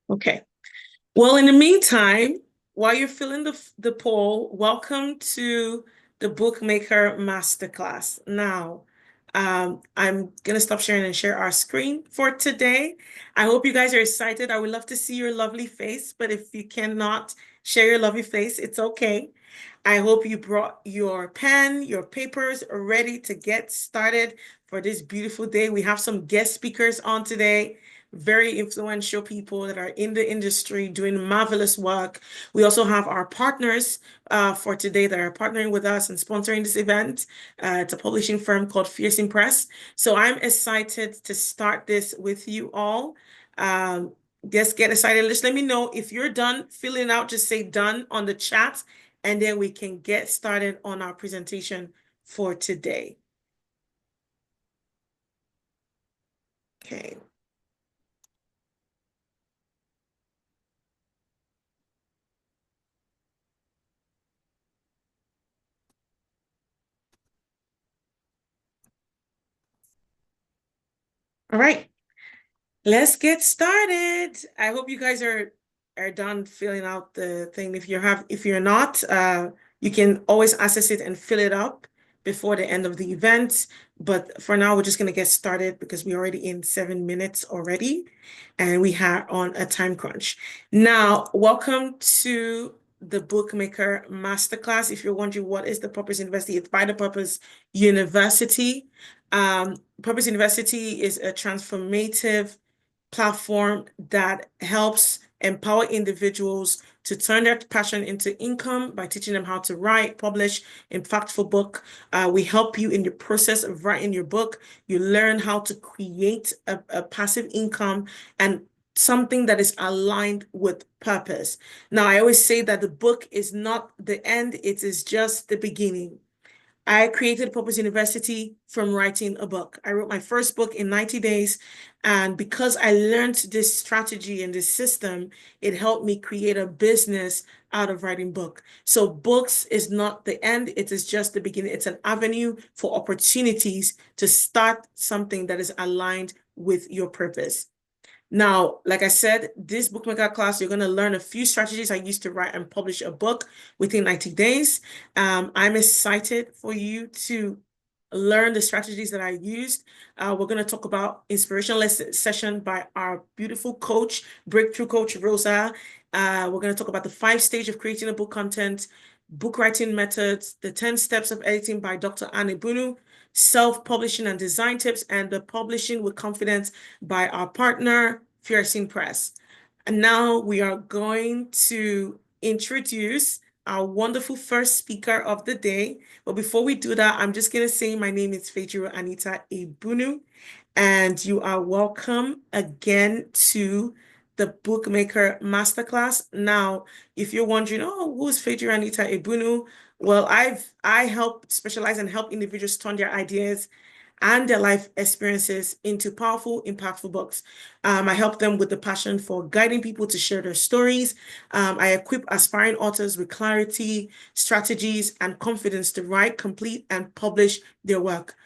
Okay. Well, in the meantime, while you're filling the poll, welcome to the Bookmaker Masterclass. Now, I'm gonna stop sharing and share our screen for today. I hope you guys are excited. I would love to see your lovely face, but if you cannot share your lovely face, it's okay. I hope you brought your pen, your papers ready to get started for this beautiful day. We have some guest speakers on today, very influential people that are in the industry doing marvelous work. We also have our partners for today that are partnering with us and sponsoring this event. It's a publishing firm called Fiercing Press. So I'm excited to start this with you all. Just get excited. Just let me know if you're done filling out, just say done on the chat, and then we can get started on our presentation for today. Okay. All right. Let's get started. I hope you guys are done filling out the thing. If you're not, you can always access it and fill it up before the end of the event. But for now, we're just gonna get started because we're already in 7 minutes already, and we are on a time crunch. Now, welcome to the Bookmaker Masterclass. If you're wondering what is the Purpose University, it's by the Purpose University. Purpose University is a transformative platform that helps empower individuals to turn their passion into income by teaching them how to write, publish impactful book. We help you in the process of writing your book. You learn how to create a passive income and something that is aligned with purpose. Now, I always say that the book is not the end, it is just the beginning. I created Purpose University from writing a book. I wrote my first book in 90 days. And because I learned this strategy and this system, it helped me create a business out of writing book. So books is not the end. It is just the beginning. It's an avenue for opportunities to start something that is aligned with your purpose. Now, like I said, this bookmaker class, you're going to learn a few strategies I used to write and publish a book within 90 days. I'm excited for you to learn the strategies that I used. We're going to talk about inspirational session by our beautiful coach, breakthrough coach, Rosa. We're going to talk about the 5 stages of creating a book content, book writing methods, the 10 steps of editing by Dr. Anne Bunu, self-publishing and design tips, and the publishing with confidence by our partner, Fiercing Press. And now we are going to introduce our wonderful first speaker of the day. But before we do that, I'm just going to say my name is Fejiro Anita Ebunu, and you are welcome again to the Bookmaker Masterclass. Now, if you're wondering, oh, who's Fejiro Anita Ebunu? Well, I help specialize and help individuals turn their ideas and their life experiences into powerful, impactful books. I help them with the passion for guiding people to share their stories. I equip aspiring authors with clarity, strategies, and confidence to write, complete, and publish their work.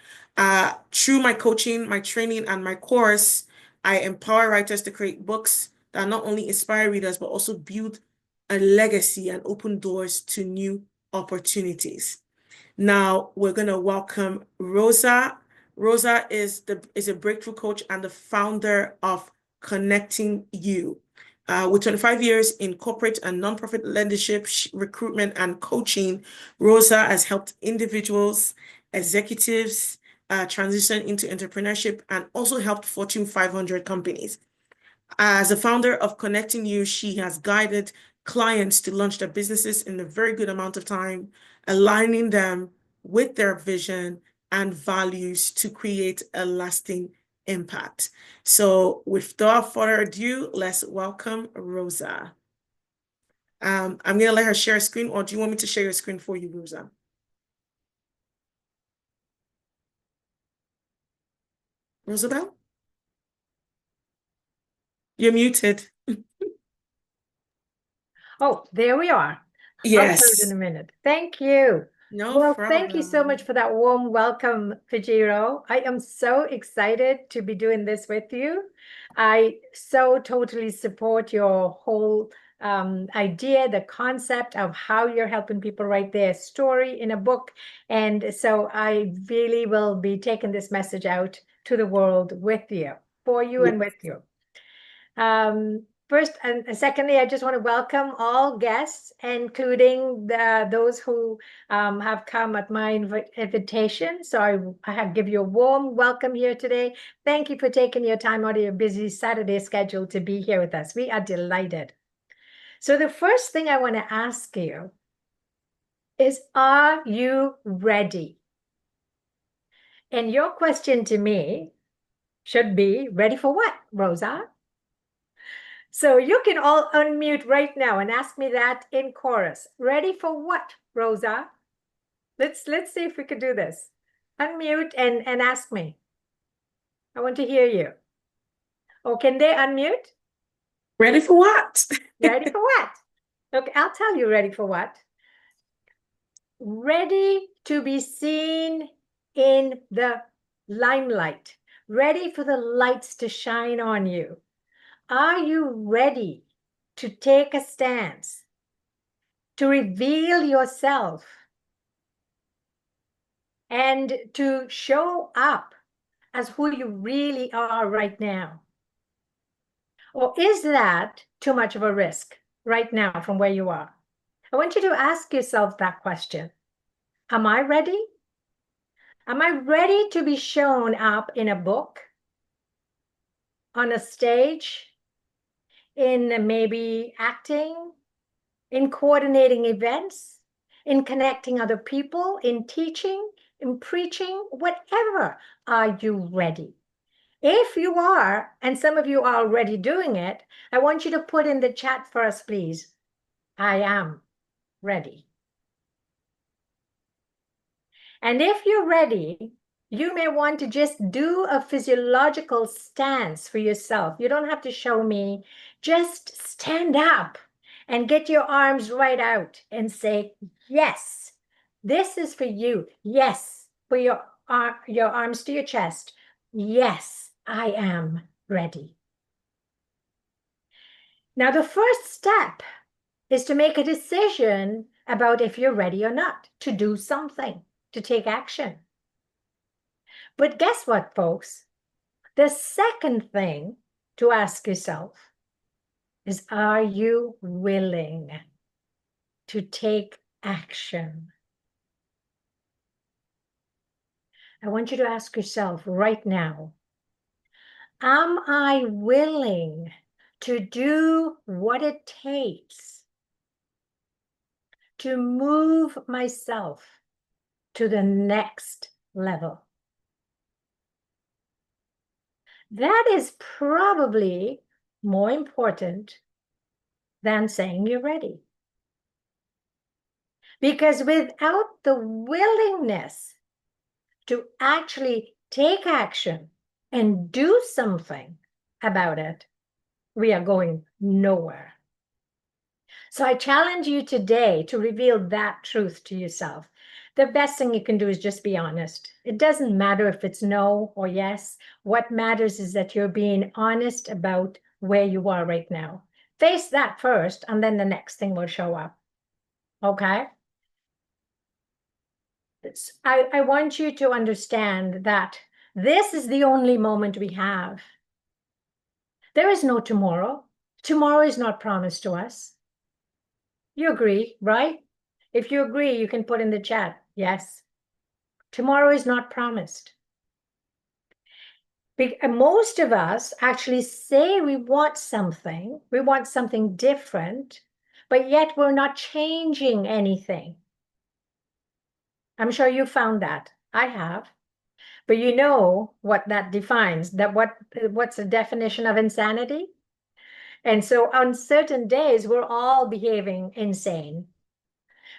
Through my coaching, my training, and my course, I empower writers to create books that not only inspire readers, but also build a legacy and open doors to new opportunities. Now we're going to welcome Rosa. Rosa is a breakthrough coach and the founder of Connecting You. With 25 years in corporate and nonprofit leadership, recruitment, and coaching, Rosa has helped individuals, executives transition into entrepreneurship and also helped Fortune 500 companies. As a founder of Connecting You, she has guided clients to launch their businesses in a very good amount of time, aligning them with their vision and values to create a lasting impact. So without further ado, let's welcome Rosa. I'm going to let her share a screen, or do you want me to share your screen for you, Rosa? Rosabelle? You're muted. Oh, there we are. I'll do it in Yes. a minute. Thank you. No Well, thank you so much problem. for that warm welcome, Fajiro. I am so excited to be doing this with you. I so totally support your whole idea, the concept of how you're helping people write their story in a book. And so I really will be taking this message out to the world with you, for you Yes. and with you. First and secondly, I just want to welcome all guests, including those who have come at my invitation. So I have give you a warm welcome here today. Thank you for taking your time out of your busy Saturday schedule to be here with us. We are delighted. So the first thing I want to ask you is, are you ready? And your question to me should be, ready for what, Rosa? So you can all unmute right now and ask me that in chorus. Ready for what, Rosa? Let's see if we could do this. Unmute and ask me. I want to hear you. Oh, can they unmute? Ready for what? Ready for what? Okay, I'll tell you ready for what. Ready to be seen in the limelight. Ready for the lights to shine on you. Are you ready to take a stance, to reveal yourself, and to show up as who you really are right now? Or is that too much of a risk right now from where you are? I want you to ask yourself that question. Am I ready? Am I ready to be shown up in a book, on a stage, in maybe acting, in coordinating events, in connecting other people, in teaching, in preaching, whatever? Are you ready? If you are, and some of you are already doing it, I want you to put in the chat for us, please. I am ready. And if you're ready, you may want to just do a physiological stance for yourself. You don't have to show me. Just stand up and get your arms right out and say, yes, this is for you. Yes, for your arms to your chest. Yes, I am ready. Now, the first step is to make a decision about if you're ready or not, to do something, to take action. But guess what, folks? The second thing to ask yourself is, are you willing to take action? I want you to ask yourself right now, am I willing to do what it takes to move myself to the next level? That is probably more important than saying you're ready. Because without the willingness to actually take action and do something about it, we are going nowhere. So I challenge you today to reveal that truth to yourself. The best thing you can do is just be honest. It doesn't matter if it's no or yes. What matters is that you're being honest about where you are right now. Face that first, and then the next thing will show up. Okay? I want you to understand that this is the only moment we have. There is no tomorrow. Tomorrow is not promised to us. You agree, right? If you agree, you can put in the chat, yes. Tomorrow is not promised. Most of us actually say we want something different, but yet we're not changing anything. I'm sure you found that. I have. But you know what that defines, what's the definition of insanity? And so on certain days, we're all behaving insane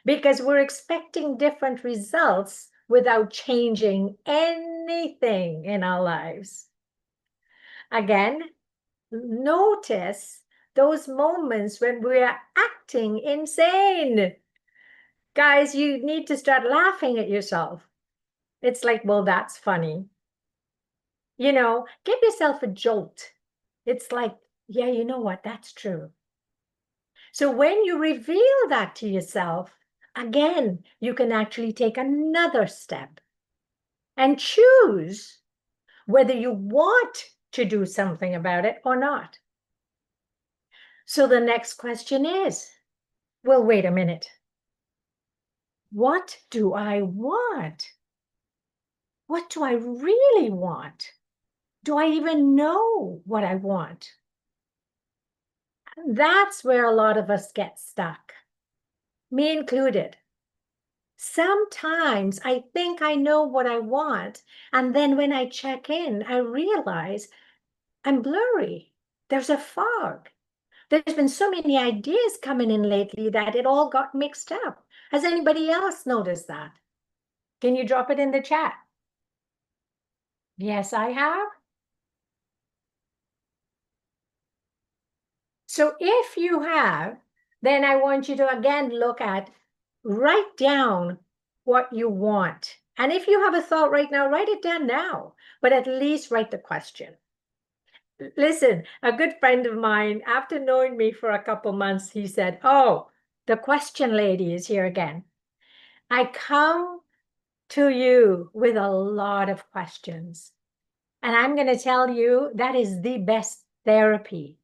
because we're expecting different results without changing anything in our lives. Again, notice those moments when we are acting insane. Guys, you need to start laughing at yourself. It's like, well, that's funny. Give yourself a jolt. It's like, yeah, you know what? That's true. So when you reveal that to yourself, again, you can actually take another step and choose whether you want to do something about it or not. So the next question is, well, wait a minute. What do I want? What do I really want? Do I even know what I want? That's where a lot of us get stuck, me included. Sometimes I think I know what I want, and then when I check in, I realize I'm blurry. There's a fog. There's been so many ideas coming in lately that it all got mixed up. Has anybody else noticed that? Can you drop it in the chat? Yes, I have. So if you have, then I want you to again write down what you want. And if you have a thought right now, write it down now, but at least write the question. Listen, a good friend of mine, after knowing me for a couple months, he said, oh, the question lady is here again. I come to you with a lot of questions. And I'm going to tell you that is the best therapy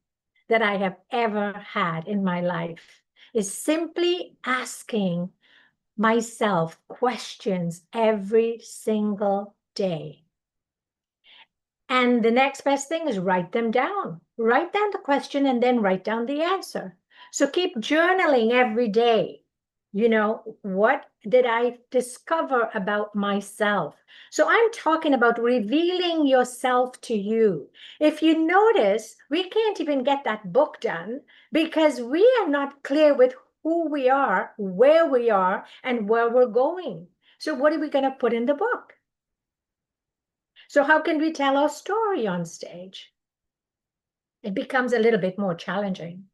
that I have ever had in my life, is simply asking myself questions every single day. And the next best thing is write them down. Write down the question and then write down the answer. So keep journaling every day. What did I discover about myself? So I'm talking about revealing yourself to you. If you notice, we can't even get that book done because we are not clear with who we are, where we are, and where we're going. So what are we going to put in the book? So how can we tell our story on stage? It becomes a little bit more challenging.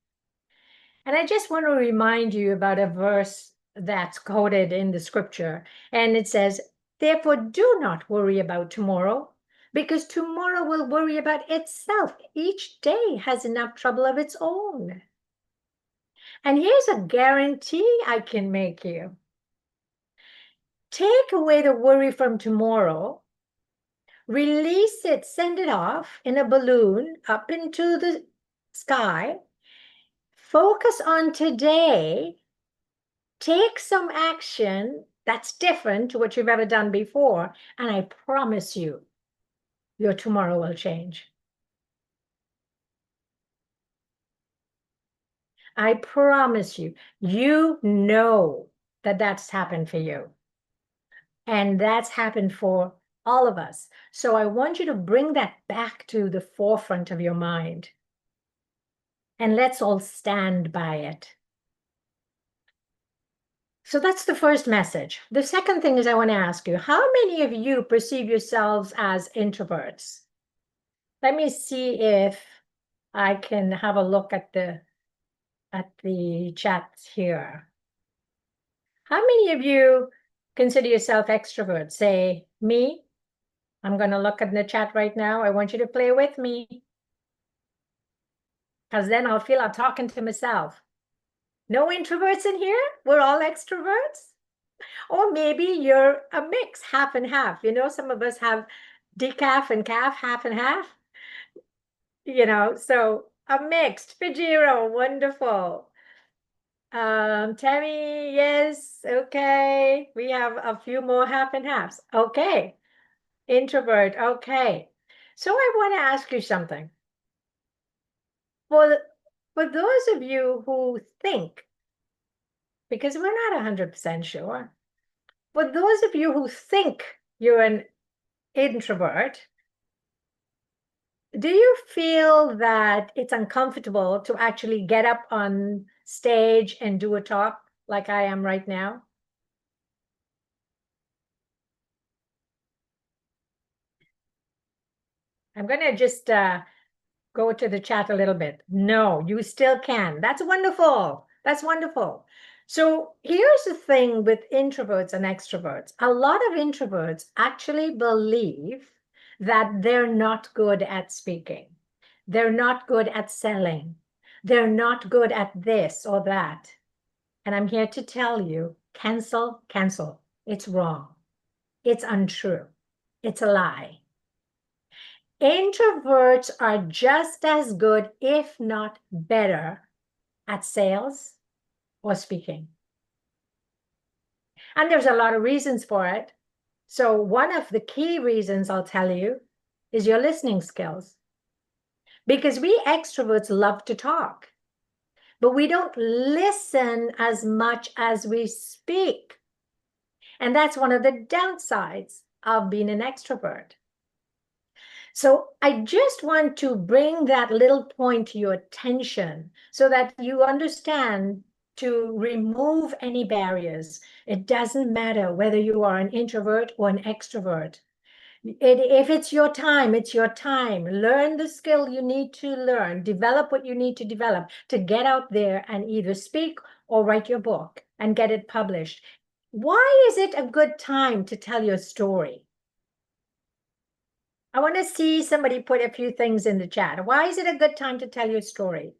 And I just want to remind you about a verse that's quoted in the scripture. And it says, therefore, do not worry about tomorrow, because tomorrow will worry about itself. Each day has enough trouble of its own. And here's a guarantee I can make you. Take away the worry from tomorrow, release it, send it off in a balloon up into the sky, focus on today, take some action that's different to what you've ever done before, and I promise you, your tomorrow will change. I promise you, you know that that's happened for you. And that's happened for all of us. So I want you to bring that back to the forefront of your mind. And let's all stand by it. So that's the first message. The second thing is I want to ask you, how many of you perceive yourselves as introverts? Let me see if I can have a look at the chat here. How many of you consider yourself extroverts? Say me. I'm going to look at the chat right now. I want you to play with me, because then I'll feel I'm talking to myself. No introverts in here? We're all extroverts? Or maybe you're a mix, half and half. Some of us have decaf and calf, half and half. So a mixed. Fijiro, wonderful. Tammy, yes, okay. We have a few more half and halves. Okay. Introvert, okay. So I want to ask you something. For, for those of you who think, because we're not 100% sure, for those of you who think you're an introvert, do you feel that it's uncomfortable to actually get up on stage and do a talk like I am right now? I'm going to just go to the chat a little bit. No, you still can. That's wonderful. That's wonderful. So here's the thing with introverts and extroverts. A lot of introverts actually believe that they're not good at speaking. They're not good at selling. They're not good at this or that. And I'm here to tell you, cancel, cancel. It's wrong. It's untrue. It's a lie. Introverts are just as good, if not better, at sales or speaking. And there's a lot of reasons for it. So one of the key reasons I'll tell you is your listening skills. Because we extroverts love to talk, but we don't listen as much as we speak. And that's one of the downsides of being an extrovert. So I just want to bring that little point to your attention so that you understand to remove any barriers. It doesn't matter whether you are an introvert or an extrovert. If it's your time, it's your time. Learn the skill you need to learn. Develop what you need to develop to get out there and either speak or write your book and get it published. Why is it a good time to tell your story? I want to see somebody put a few things in the chat. Why is it a good time to tell your story?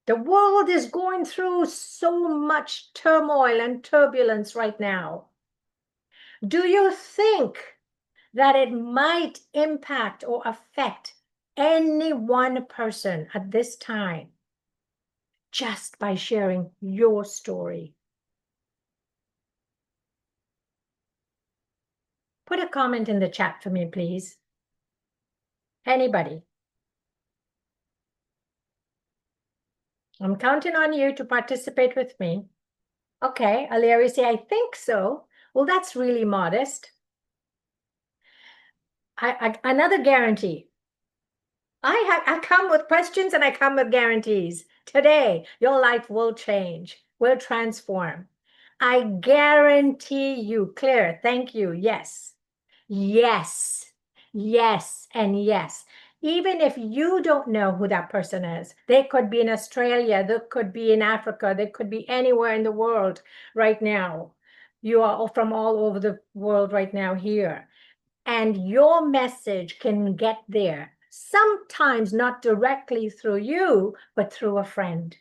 The world is going through so much turmoil and turbulence right now. Do you think that it might impact or affect any one person at this time just by sharing your story? Put a comment in the chat for me, please. Anybody? I'm counting on you to participate with me. Okay, Aleri say, I think so. Well, that's really modest. Another guarantee. I come with questions and I come with guarantees. Today, your life will change, will transform. I guarantee you, Claire, thank you. Yes, yes, yes, and yes. Even if you don't know who that person is, they could be in Australia, they could be in Africa, they could be anywhere in the world right now. You are from all over the world right now here. And your message can get there, sometimes not directly through you, but through a friend.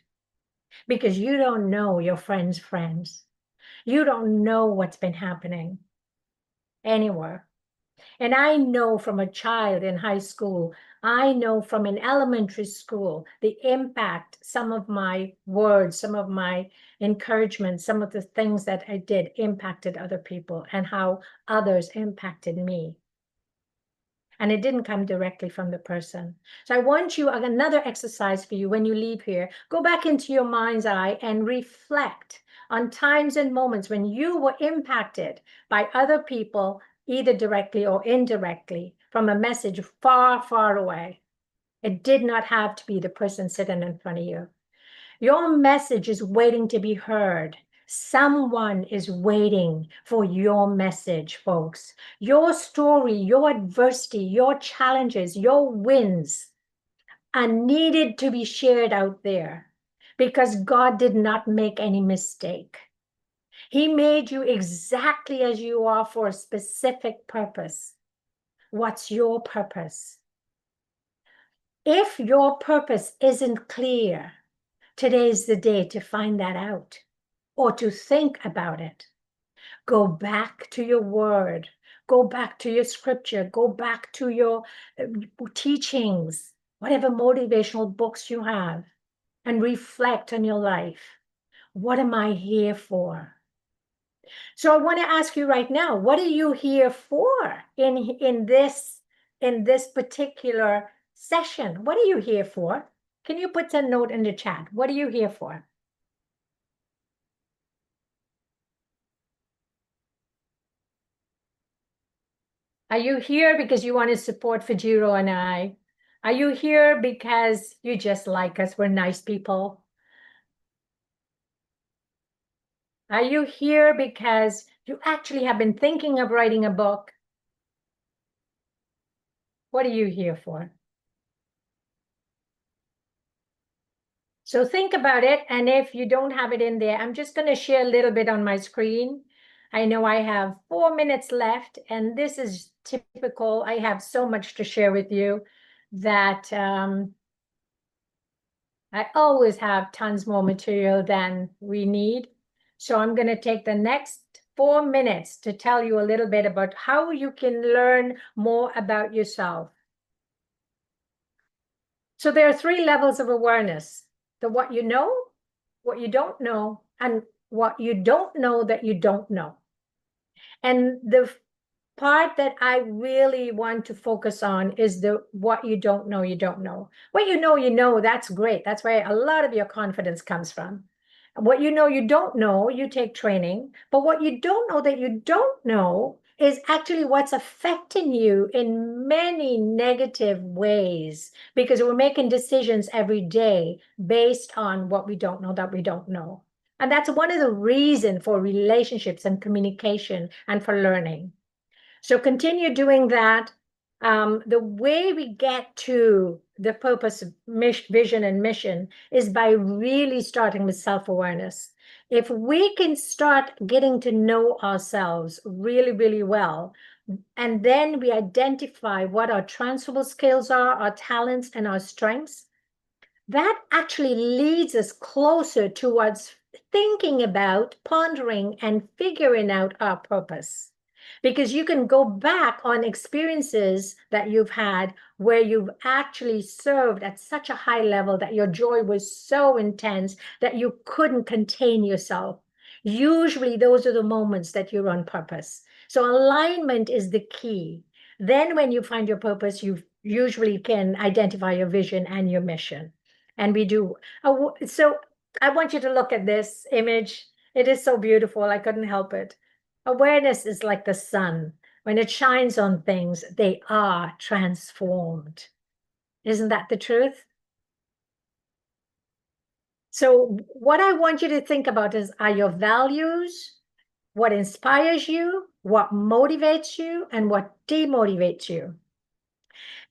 Because you don't know your friend's friends. You don't know what's been happening anywhere. And I know from a child in high school, I know from an elementary school, the impact some of my words, some of my encouragement, some of the things that I did impacted other people and how others impacted me. And it didn't come directly from the person. So I want you, another exercise for you when you leave here, go back into your mind's eye and reflect on times and moments when you were impacted by other people, either directly or indirectly, from a message far, far away. It did not have to be the person sitting in front of you. Your message is waiting to be heard. Someone is waiting for your message, folks. Your story, your adversity, your challenges, your wins are needed to be shared out there because God did not make any mistake. He made you exactly as you are for a specific purpose. What's your purpose? If your purpose isn't clear, today's the day to find that out or to think about it. Go back to your word. Go back to your scripture. Go back to your teachings, whatever motivational books you have, and reflect on your life. What am I here for? So I want to ask you right now, what are you here for in this particular session? What are you here for? Can you put a note in the chat? What are you here for? Are you here because you want to support Fajiro and I? Are you here because you just like us? We're nice people. Are you here because you actually have been thinking of writing a book? What are you here for? So think about it. And if you don't have it in there, I'm just going to share a little bit on my screen. I know I have 4 minutes left, and this is typical. I have so much to share with you that I always have tons more material than we need. So I'm going to take the next 4 minutes to tell you a little bit about how you can learn more about yourself. So there are 3 levels of awareness: the what you know, what you don't know, and what you don't know that you don't know. And the part that I really want to focus on is the what you don't know, you don't know. What you know, that's great. That's where a lot of your confidence comes from. What you don't know, you take training. But what you don't know that you don't know is actually what's affecting you in many negative ways, because we're making decisions every day based on what we don't know that we don't know. And that's one of the reasons for relationships and communication and for learning. So continue doing that. The way we get to the purpose, vision, and mission is by really starting with self-awareness. If we can start getting to know ourselves really, really well, and then we identify what our transferable skills are, our talents, and our strengths, that actually leads us closer towards thinking about, pondering, and figuring out our purpose. Because you can go back on experiences that you've had where you've actually served at such a high level that your joy was so intense that you couldn't contain yourself. Usually, those are the moments that you're on purpose. So, alignment is the key. Then, when you find your purpose, you usually can identify your vision and your mission. And we do. So, I want you to look at this image. It is so beautiful. I couldn't help it. Awareness is like the sun. When it shines on things, they are transformed. Isn't that the truth? So, what I want you to think about are your values, what inspires you, what motivates you, and what demotivates you.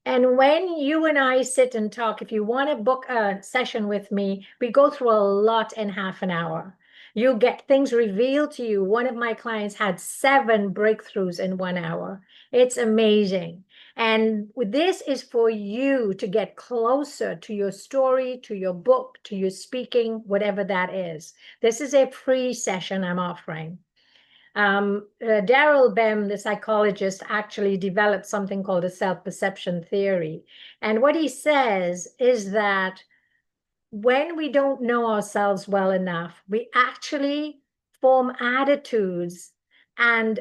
And when you and I sit and talk, if you want to book a session with me, we go through a lot in half an hour. You get things revealed to you. One of my clients had 7 breakthroughs in 1 hour. It's amazing. And this is for you to get closer to your story, to your book, to your speaking, whatever that is. This is a free session I'm offering. Daryl Bem, the psychologist, actually developed something called a self-perception theory. And what he says is that when we don't know ourselves well enough, we actually form attitudes and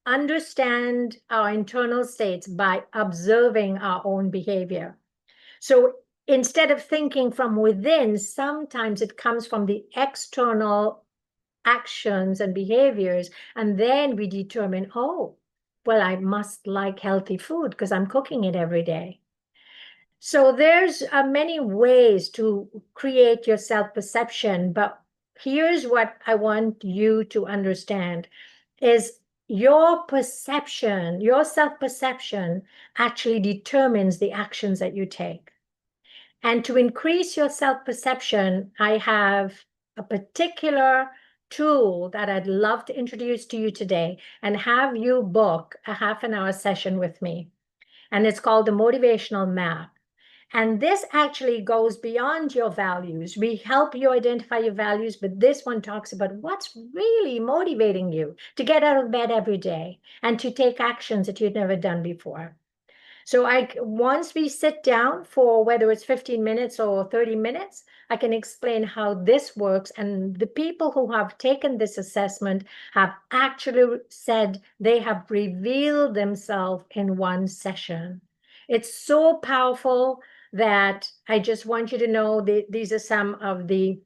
understand our internal states by observing our own behavior. So instead of thinking from within, sometimes it comes from the external actions and behaviors, and then we determine, oh, well, I must like healthy food because I'm cooking it every day. So there's many ways to create your self-perception, but here's what I want you to understand is your perception, your self-perception actually determines the actions that you take. And to increase your self-perception, I have a particular tool that I'd love to introduce to you today and have you book a half an hour session with me. And it's called the Motivational Map. And this actually goes beyond your values. We help you identify your values, but this one talks about what's really motivating you to get out of bed every day and to take actions that you've never done before. So once we sit down for whether it's 15 minutes or 30 minutes, I can explain how this works. And the people who have taken this assessment have actually said they have revealed themselves in one session. It's so powerful that I just want you to know that these are some of the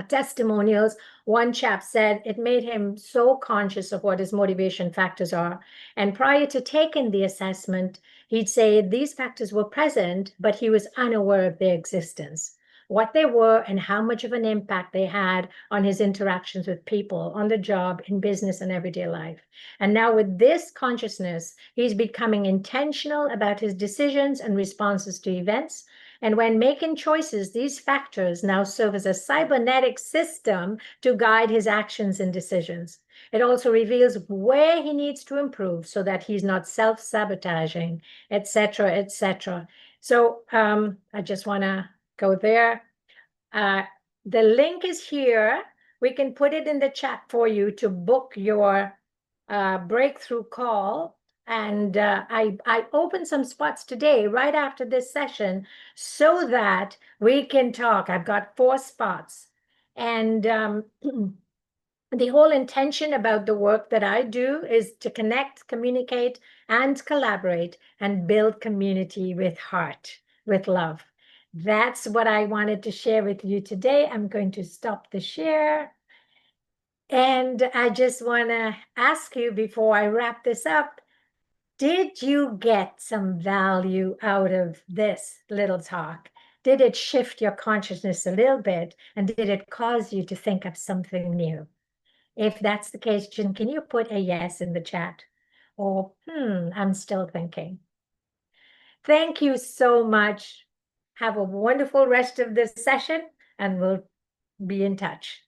testimonials. One chap said it made him so conscious of what his motivation factors are. And prior to taking the assessment, he'd say these factors were present, but he was unaware of their existence, what they were, and how much of an impact they had on his interactions with people, on the job, in business, and everyday life. And now, with this consciousness, he's becoming intentional about his decisions and responses to events. And when making choices, these factors now serve as a cybernetic system to guide his actions and decisions. It also reveals where he needs to improve so that he's not self-sabotaging, etc., etc. So I just want to go there. Uh, the link is here. We can put it in the chat for you to book your breakthrough call. And I opened some spots today, right after this session, so that we can talk. I've got 4 spots. And the whole intention about the work that I do is to connect, communicate, and collaborate and build community with heart, with love. That's what I wanted to share with you today. I'm going to stop the share. And I just want to ask you before I wrap this up, did you get some value out of this little talk? Did it shift your consciousness a little bit? And did it cause you to think of something new? If that's the case, Jen, can you put a yes in the chat? Or, I'm still thinking. Thank you so much. Have a wonderful rest of this session, and we'll be in touch.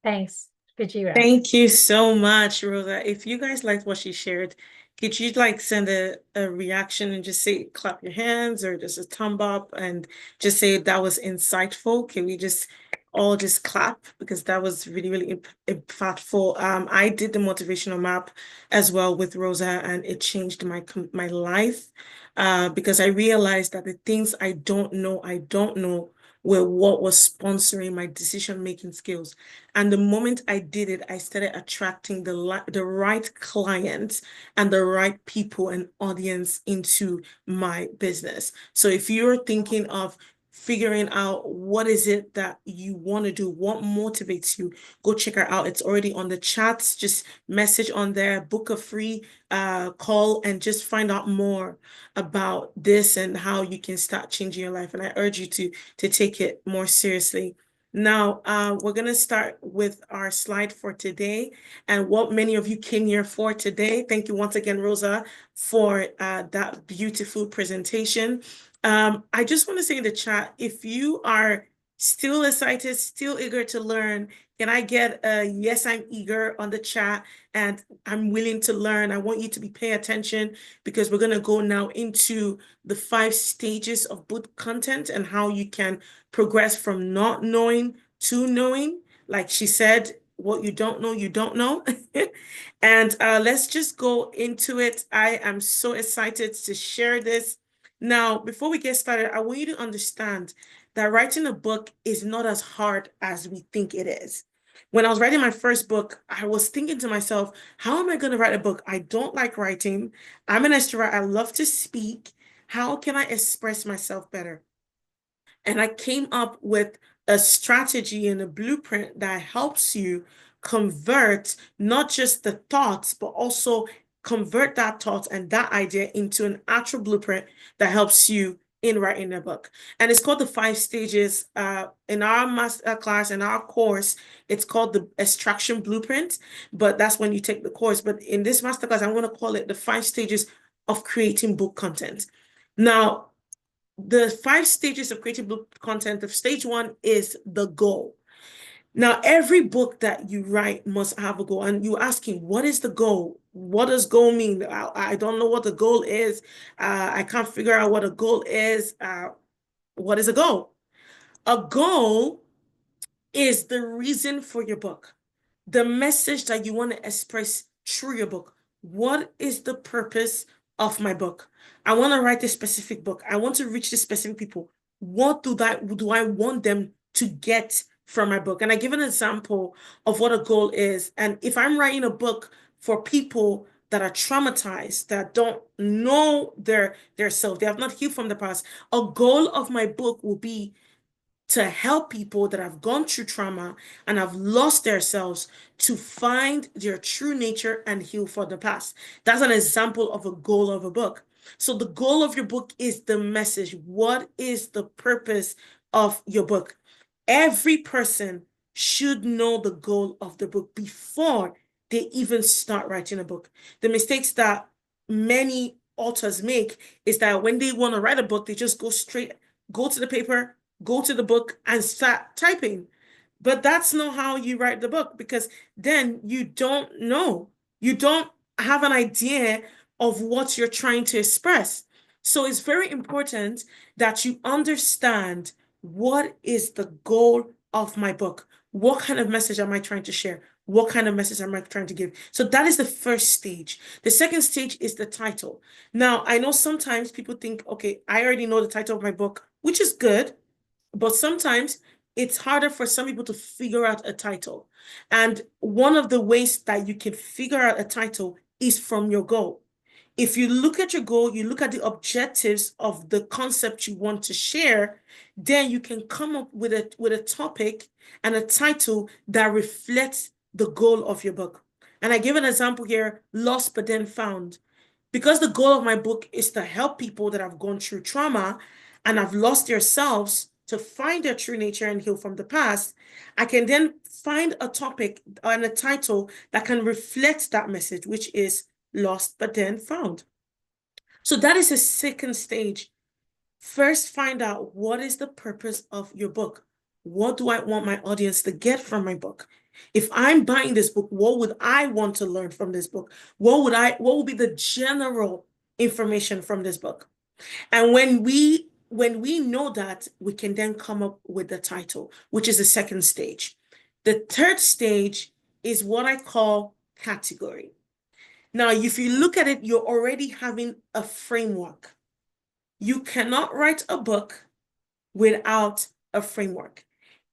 Thanks, Vijira. Thank you so much, Rosa. If you guys liked what she shared, could you like send a reaction and just say clap your hands or just a thumb up and just say that was insightful? Can we just all just clap because that was really, really impactful. I did the motivational map as well with Rosa and it changed my life because I realized that the things I don't know were what was sponsoring my decision-making skills. And the moment I did it, I started attracting the right clients and the right people and audience into my business. So if you're thinking of figuring out what is it that you want to do, what motivates you, go check her out. It's already on the chats. Just message on there, book a free call, and just find out more about this and how you can start changing your life. And I urge you to take it more seriously. Now, we're going to start with our slide for today and what many of you came here for today. Thank you once again, Rosa, for that beautiful presentation. I just want to say in the chat, if you are still excited, still eager to learn, can I get a yes, I'm eager on the chat and I'm willing to learn. I want you to be paying attention because we're going to go now into the 5 stages of boot content and how you can progress from not knowing to knowing. Like she said, what you don't know, you don't know. And let's just go into it. I am so excited to share this. Now, before we get started, I want you to understand that writing a book is not as hard as we think it is. When I was writing my first book, I was thinking to myself, how am I going to write a book? I don't like writing. I'm an extrovert. I love to speak. How can I express myself better? And I came up with a strategy and a blueprint that helps you convert not just the thoughts, but also convert that thought and that idea into an actual blueprint that helps you in writing a book. And it's called the 5 stages. In our master class, in our course, it's called the extraction blueprint, but that's when you take the course. But in this masterclass, I'm going to call it the 5 stages of creating book content. Now, the 5 stages of creating book content, of stage 1 is the goal. Now, every book that you write must have a goal. And you're asking, what is the goal? What does goal mean? I don't know what the goal is. I can't figure out what a goal is. What is a goal? A goal is the reason for your book, the message that you want to express through your book. What is the purpose of my book? I want to write a specific book. I want to reach the specific people. What do I want them to get from my book? And I give an example of what a goal is. And if I'm writing a book for people that are traumatized, that don't know their self, they have not healed from the past, a goal of my book will be to help people that have gone through trauma and have lost themselves to find their true nature and heal for the past. That's an example of a goal of a book. So the goal of your book is the message. What is the purpose of your book? Every person should know the goal of the book before they even start writing a book. The mistakes that many authors make is that when they want to write a book, they just go straight, go to the paper, go to the book, and start typing. But that's not how you write the book, because then you don't know. You don't have an idea of what you're trying to express. So it's very important that you understand what is the goal of my book. What kind of message am I trying to share? What kind of message am I trying to give? So that is the first stage. The second stage is the title. Now, I know sometimes people think, okay, I already know the title of my book, which is good, but sometimes it's harder for some people to figure out a title. And one of the ways that you can figure out a title is from your goal. If you look at your goal, you look at the objectives of the concept you want to share, then you can come up with a topic and a title that reflects the goal of your book. And I give an example here, Lost But Then Found. Because the goal of my book is to help people that have gone through trauma and have lost themselves to find their true nature and heal from the past, I can then find a topic and a title that can reflect that message, which is Lost But Then Found. So that is the second stage. First, find out what is the purpose of your book. What do I want my audience to get from my book? If I'm buying this book, what would I want to learn from this book? What would be the general information from this book? And when we know that, we can then come up with the title, which is the second stage. The third stage is what I call category. Now, if you look at it, you're already having a framework. You cannot write a book without a framework.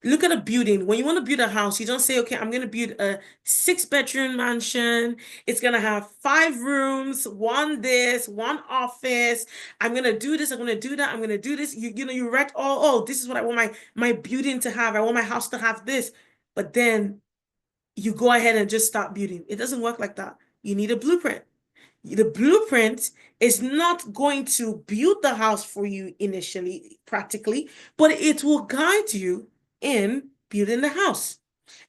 Look at a building. When you want to build a house, you don't say, okay, I'm going to build a 6-bedroom mansion. It's going to have 5 rooms, one this, one office. I'm going to do this. I'm going to do that. I'm going to do this. You write, oh, this is what I want my building to have. I want my house to have this. But then you go ahead and just start building. It doesn't work like that. You need a blueprint. The blueprint is not going to build the house for you initially, practically, but it will guide you in building the house.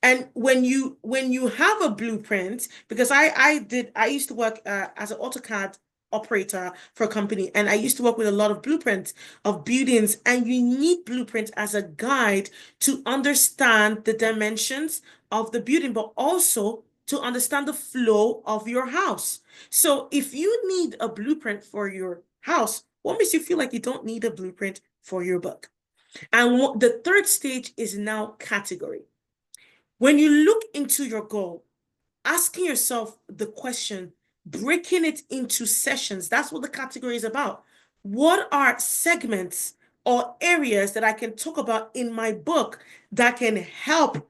And when you have a blueprint, because I used to work as an AutoCAD operator for a company, and I used to work with a lot of blueprints of buildings, and you need blueprints as a guide to understand the dimensions of the building, but also to understand the flow of your house. So if you need a blueprint for your house, what makes you feel like you don't need a blueprint for your book? And the third stage is now category. When you look into your goal, asking yourself the question, breaking it into sessions, that's what the category is about. What are segments or areas that I can talk about in my book that can help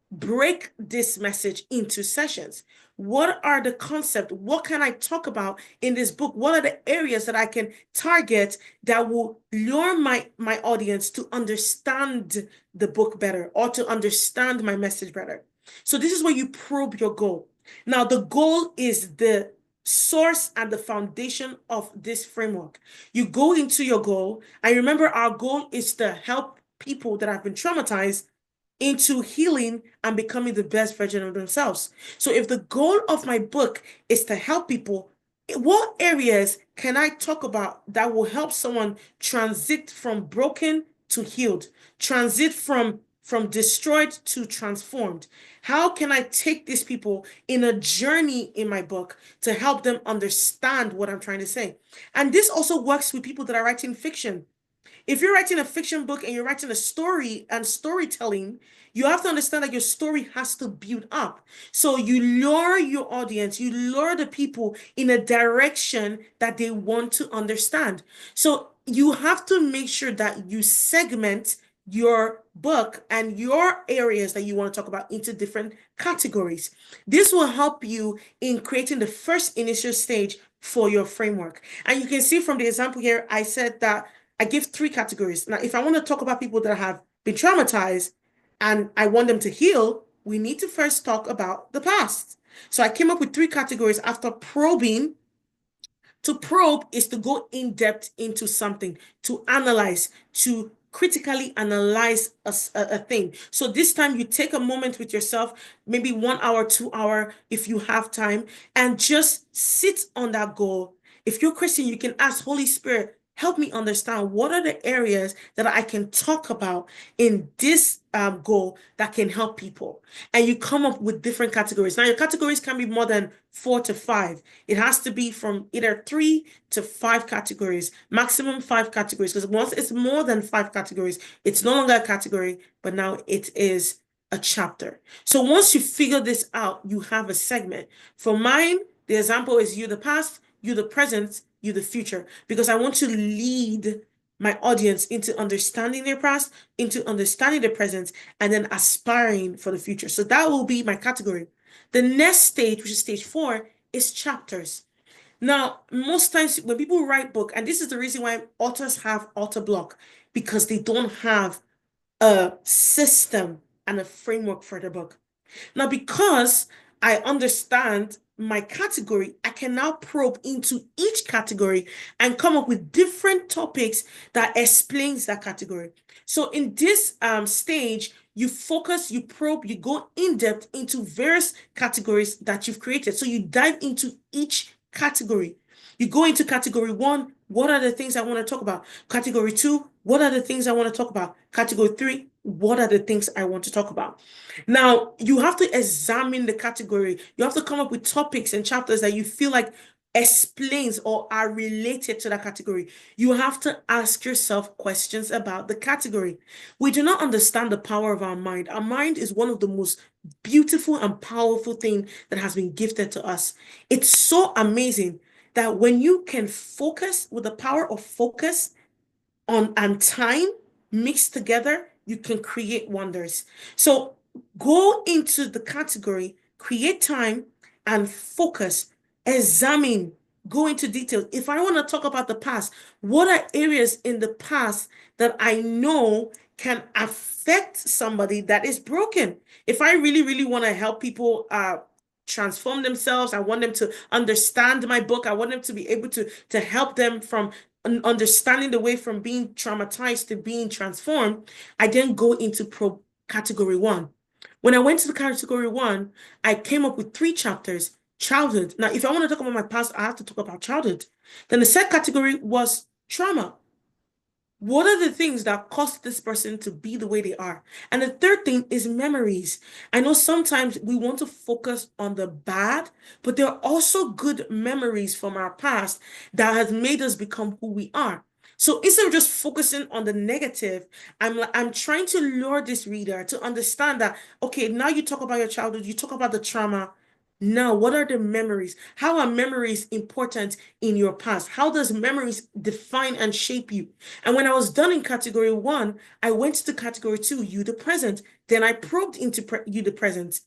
break this message into sessions? What are the concepts? What can I talk about in this book? What are the areas that I can target that will lure my audience to understand the book better or to understand my message better? So this is where you probe your goal. Now, the goal is the source and the foundation of this framework. You go into your goal, and remember, our goal is to help people that have been traumatized into healing and becoming the best version of themselves. So if the goal of my book is to help people, what areas can I talk about that will help someone transit from broken to healed, transit from destroyed to transformed? How can I take these people in a journey in my book to help them understand what I'm trying to say? And this also works with people that are writing fiction. If you're writing a fiction book and you're writing a story and storytelling, you have to understand that your story has to build up. So you lure your audience, you lure the people in a direction that they want to understand. So you have to make sure that you segment your book and your areas that you want to talk about into different categories. This will help you in creating the first initial stage for your framework. And you can see from the example here, I said that I give 3 categories. Now, if I want to talk about people that have been traumatized and I want them to heal, we need to first talk about the past. So I came up with 3 categories after probing. To probe is to go in depth into something, to analyze, to critically analyze a thing. So this time you take a moment with yourself, maybe 1 hour, 2 hour, if you have time, and just sit on that goal. If you're Christian, you can ask Holy Spirit, help me understand what are the areas that I can talk about in this goal that can help people. And you come up with different categories. Now, your categories can be more than 4 to 5. It has to be from either 3 to 5 categories, maximum 5 categories. Because once it's more than 5 categories, it's no longer a category, but now it is a chapter. So once you figure this out, you have a segment. For mine, the example is you the past, you the present, you the future, because I want to lead my audience into understanding their past, into understanding their present, and then aspiring for the future. So that will be my category. The next stage, which is stage 4, is chapters. Now, most times when people write book, and this is the reason why authors have author block, because they don't have a system and a framework for the book. Now, because I understand my category, I can now probe into each category and come up with different topics that explains that category. So in this stage, you focus, you probe, you go in depth into various categories that you've created. So you dive into each category. You go into category 1, what are the things I want to talk about? Category 2, what are the things I want to talk about? Category 3, what are the things I want to talk about? Now, you have to examine the category. You have to come up with topics and chapters that you feel like explains or are related to that category. You have to ask yourself questions about the category. We do not understand the power of our mind. Our mind is one of the most beautiful and powerful things that has been gifted to us. It's so amazing that when you can focus with the power of focus on and time mixed together, you can create wonders. So go into the category, create time and focus, examine, go into details. If I want to talk about the past, what are areas in the past that I know can affect somebody that is broken? If I really, really want to help people transform themselves, I want them to understand my book. I want them to be able to help them from understanding the way from being traumatized to being transformed. I then go into category 1. When I went to the category 1, I came up with 3 chapters. Childhood. Now, if I want to talk about my past, I have to talk about childhood. Then the second category was trauma. What are the things that caused this person to be the way they are? And the third thing is memories. I know sometimes we want to focus on the bad, but there are also good memories from our past that has made us become who we are. So instead of just focusing on the negative, I'm trying to lure this reader to understand that, okay, now you talk about your childhood, you talk about the trauma. Now, what are the memories? How are memories important in your past? How does memories define and shape you? And when I was done in category 1, I went to category 2, you the present. Then I probed into you the present.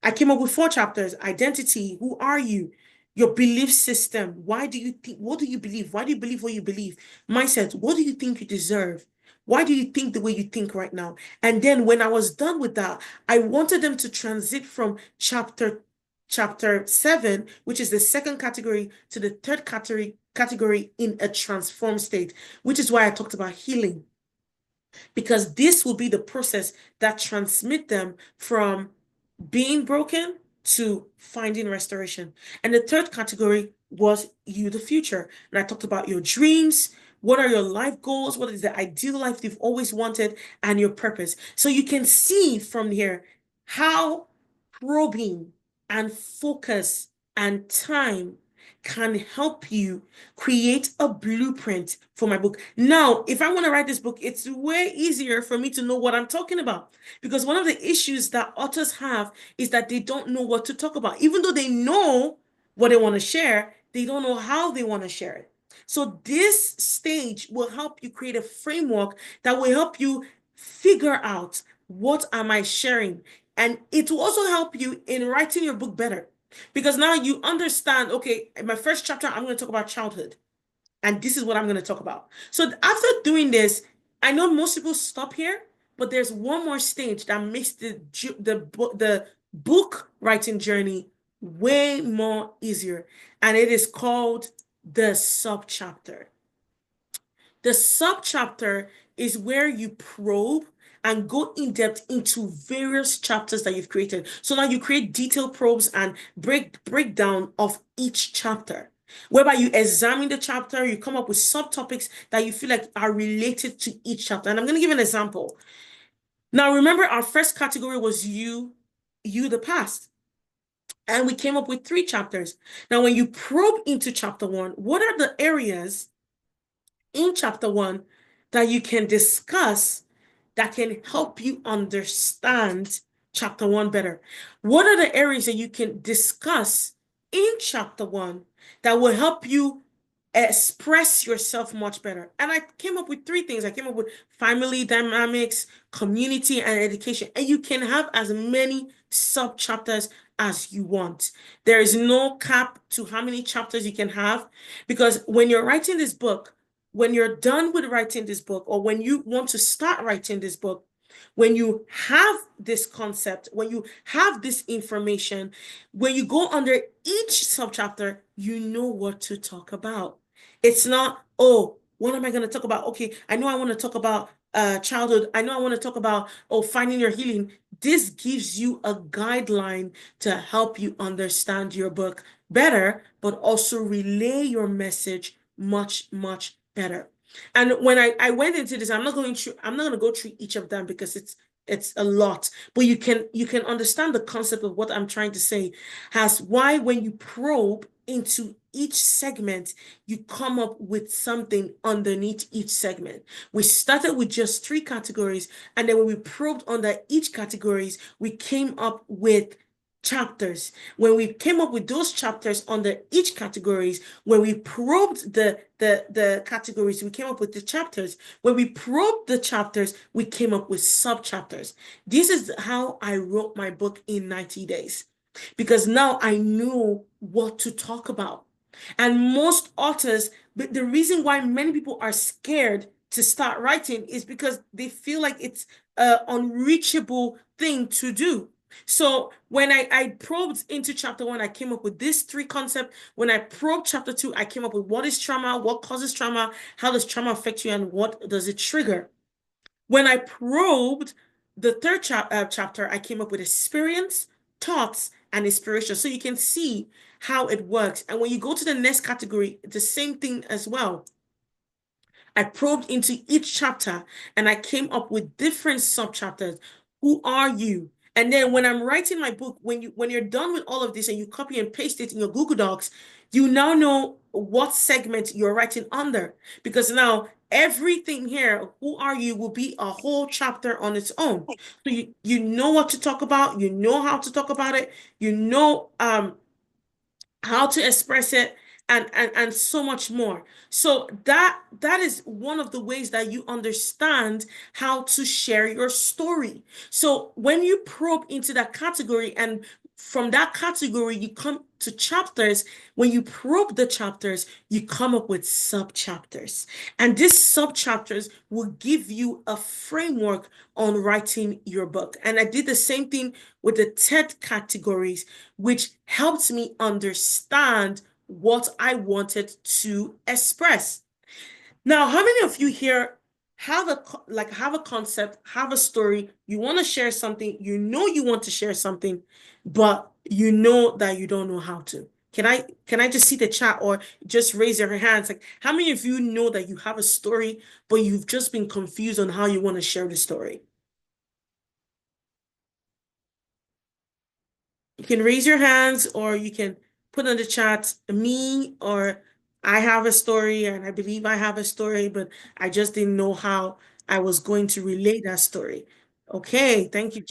I came up with 4 chapters: identity, who are you? Your belief system. Why do you think, what do you believe? Why do you believe what you believe? Mindset, what do you think you deserve? Why do you think the way you think right now? And then when I was done with that, I wanted them to transit from chapter 7, which is the second category, to the third category in a transformed state, which is why I talked about healing, because this will be the process that transmit them from being broken to finding restoration. And the third category was you, the future. And I talked about your dreams. What are your life goals? What is the ideal life you've always wanted, and your purpose? So you can see from here how probing and focus and time can help you create a blueprint for my book. Now, if I want to write this book, it's way easier for me to know what I'm talking about, because one of the issues that authors have is that they don't know what to talk about. Even though they know what they want to share, they don't know how they want to share it. So this stage will help you create a framework that will help you figure out, what am I sharing? And it will also help you in writing your book better. Because now you understand, okay, in my first chapter, I'm going to talk about childhood. And this is what I'm going to talk about. So after doing this, I know most people stop here, but there's one more stage that makes the book writing journey way more easier. And it is called the subchapter. The subchapter is where you probe and go in depth into various chapters that you've created. So now you create detailed probes and breakdown of each chapter. whereby you examine the chapter, you come up with subtopics that you feel like are related to each chapter. And I'm going to give an example. Now, remember, our first category was you, the past. And we came up with 3 chapters. Now, when you probe into chapter 1, what are the areas in chapter 1 that you can discuss that can help you understand chapter 1 better? What are the areas that you can discuss in chapter 1 that will help you express yourself much better? And I came up with 3 things. I came up with family dynamics, community, and education. And you can have as many sub chapters as you want. There is no cap to how many chapters you can have, because when you're writing this book, when you're done with writing this book, or when you want to start writing this book, when you have this concept, when you have this information, when you go under each subchapter, you know what to talk about. It's not, oh, what am I going to talk about? Okay, I know I want to talk about childhood. I know I want to talk about, oh, finding your healing. This gives you a guideline to help you understand your book better, but also relay your message much, much better. And when I went into this, I'm not going to go through each of them because it's a lot, but you can understand the concept of what I'm trying to say, has why when you probe into each segment, you come up with something underneath each segment. We started with just 3 categories, and then when we probed under each categories, we came up with chapters. When we came up with those chapters under each categories, when we probed the categories, we came up with the chapters. When we probed the chapters, we came up with sub chapters. This is how I wrote my book in 90 days, because now I knew what to talk about. And most authors, but the reason why many people are scared to start writing is because they feel like it's an unreachable thing to do. So when I probed into chapter 1, I came up with this 3 concept. When I probed chapter 2, I came up with what is trauma, what causes trauma, how does trauma affect you, and what does it trigger. When I probed the third chapter, I came up with experience, thoughts, and inspiration. So you can see how it works. And when you go to the next category, the same thing as well. I probed into each chapter and I came up with different subchapters. Who are you? And then when I'm writing my book, when you're done with all of this and you copy and paste it in your Google Docs, you now know what segment you're writing under. Because now everything here, who are you, will be a whole chapter on its own. So you know what to talk about, you know how to talk about it, you know how to express it, and so much more. So that is one of the ways that you understand how to share your story. So when you probe into that category, and from that category you come to chapters, when you probe the chapters, you come up with sub chapters, and these sub chapters will give you a framework on writing your book. And I did the same thing with the TED categories, which helped me understand what I wanted to express. Now, how many of you here have a concept, have a story, you want to share something, you want to share something, but you know that you don't know how to? Can I just see the chat, or just raise your hands? Like, how many of you know that you have a story, but you've just been confused on how you want to share the story? You can raise your hands, or you can put in the chat, me, or I have a story and I believe I have a story, but I just didn't know how I was going to relay that story. Okay, thank you.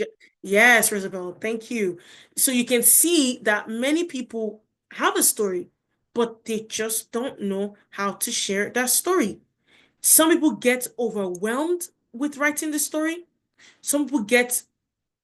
Yes, Rosabel, thank you. So you can see that many people have a story, but they just don't know how to share that story. Some people get overwhelmed with writing the story. Some people get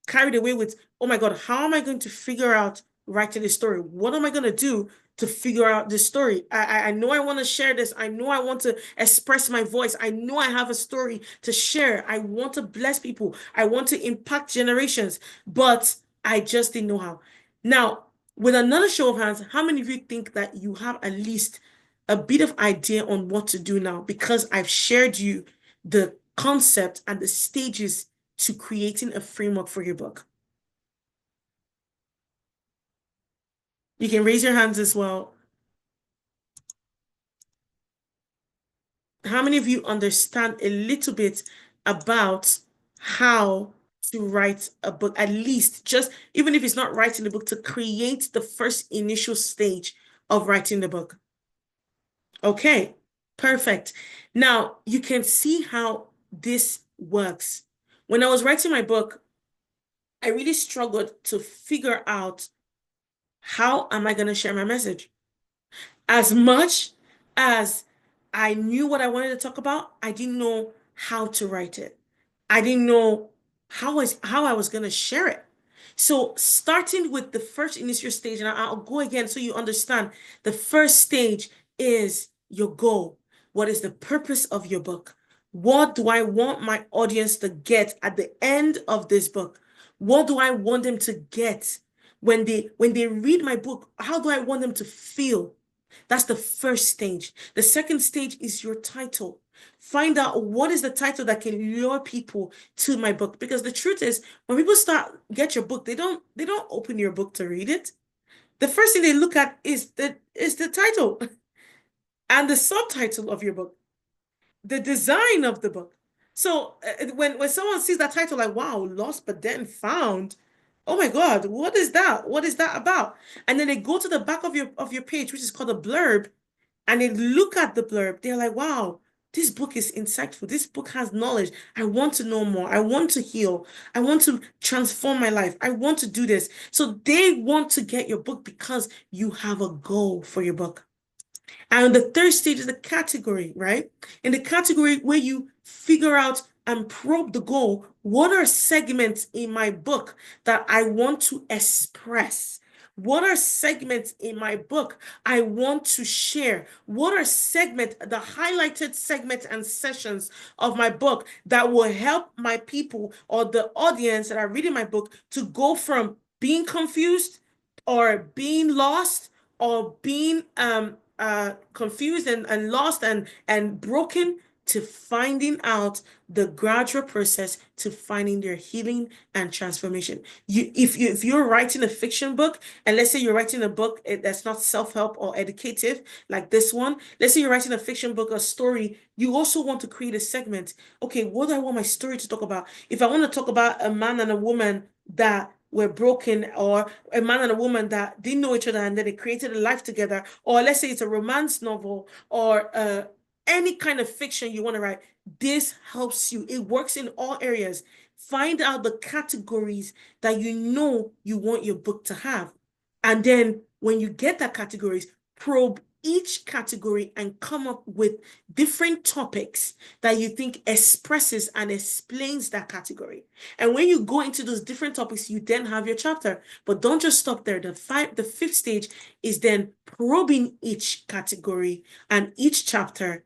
carried away with, oh my God, how am I going to figure out writing this story? What am I going to do to figure out this story? I know I want to share this. I know I want to express my voice. I know I have a story to share. I want to bless people. I want to impact generations, but I just didn't know how. Now, with another show of hands, how many of you think that you have at least a bit of idea on what to do now, because I've shared you the concept and the stages to creating a framework for your book? You can raise your hands as well. How many of you understand a little bit about how to write a book? At least just, even if it's not writing the book, to create the first initial stage of writing the book. Okay, perfect. Now you can see how this works. When I was writing my book, I really struggled to figure out how am I going to share my message. As much as I knew what I wanted to talk about, I didn't know how to write it. I didn't know how I was going to share it. So starting with the first initial stage, and I'll go again so you understand. The first stage is your goal. What is the purpose of your book? What do I want my audience to get at the end of this book? What do I want them to get when they read my book? How do I want them to feel? That's the first stage. The second stage is your title. Find out what is the title that can lure people to my book. Because the truth is, when people start get your book, they don't open your book to read it. The first thing they look at is the title and the subtitle of your book, the design of the book. So when someone sees that title, like, wow, lost but then found. Oh my God, what is that? What is that about? And then they go to the back of your page, which is called a blurb, and they look at the blurb. They're like, wow, this book is insightful. This book has knowledge. I want to know more. I want to heal. I want to transform my life. I want to do this. So they want to get your book because you have a goal for your book. And the third stage is the category, right? In the category where you figure out and probe the goal, what are segments in my book that I want to express? What are segments in my book I want to share? What are the highlighted segments and sessions of my book that will help my people or the audience that are reading my book to go from being confused or being lost or being confused and lost and broken to finding out the gradual process to finding their healing and transformation. If you're writing a fiction book, and let's say you're writing a book that's not self-help or educative like this one, let's say you're writing a fiction book, a story, you also want to create a segment. Okay, what do I want my story to talk about? If I want to talk about a man and a woman that were broken, or a man and a woman that didn't know each other and then they created a life together, or let's say it's a romance novel, or any kind of fiction you want to write, this helps you. It works in all areas. Find out the categories that you know you want your book to have. And then when you get that categories, probe each category and come up with different topics that you think expresses and explains that category. And when you go into those different topics, you then have your chapter. But don't just stop there. The fifth stage is then probing each category and each chapter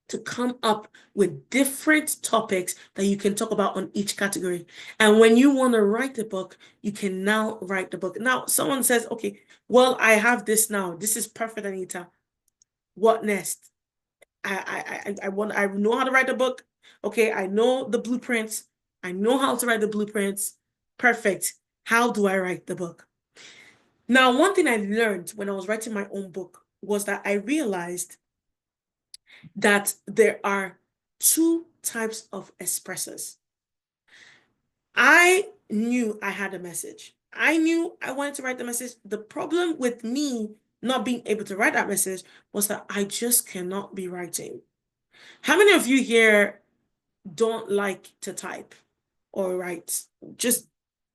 to come up with different topics that you can talk about on each category. And when you want to write the book, you can now write the book. Now, someone says, okay, well, I have this now. This is perfect, Anita. What next? I know how to write a book. Okay, I know the blueprints. I know how to write the blueprints. Perfect. How do I write the book? Now, one thing I learned when I was writing my own book was that I realized that there are two types of expressors. I knew I had a message. I knew I wanted to write the message. The problem with me not being able to write that message was that I just cannot be writing. How many of you here don't like to type or write? Just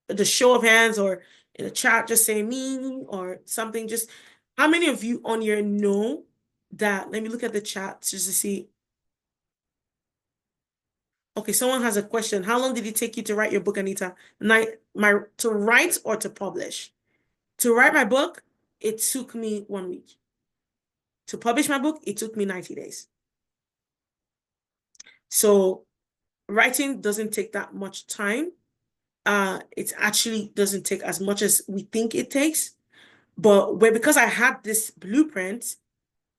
the show of hands, or in the chat, just say me or something. Just how many of you on here know that? Let me look at the chat just to see. Okay, someone has a question. How long did it take you to write your book, Anita? To write or to publish? To write my book, it took me 1 week. To publish my book, it took me 90 days. So writing doesn't take that much time. It actually doesn't take as much as we think it takes. But because I had this blueprint,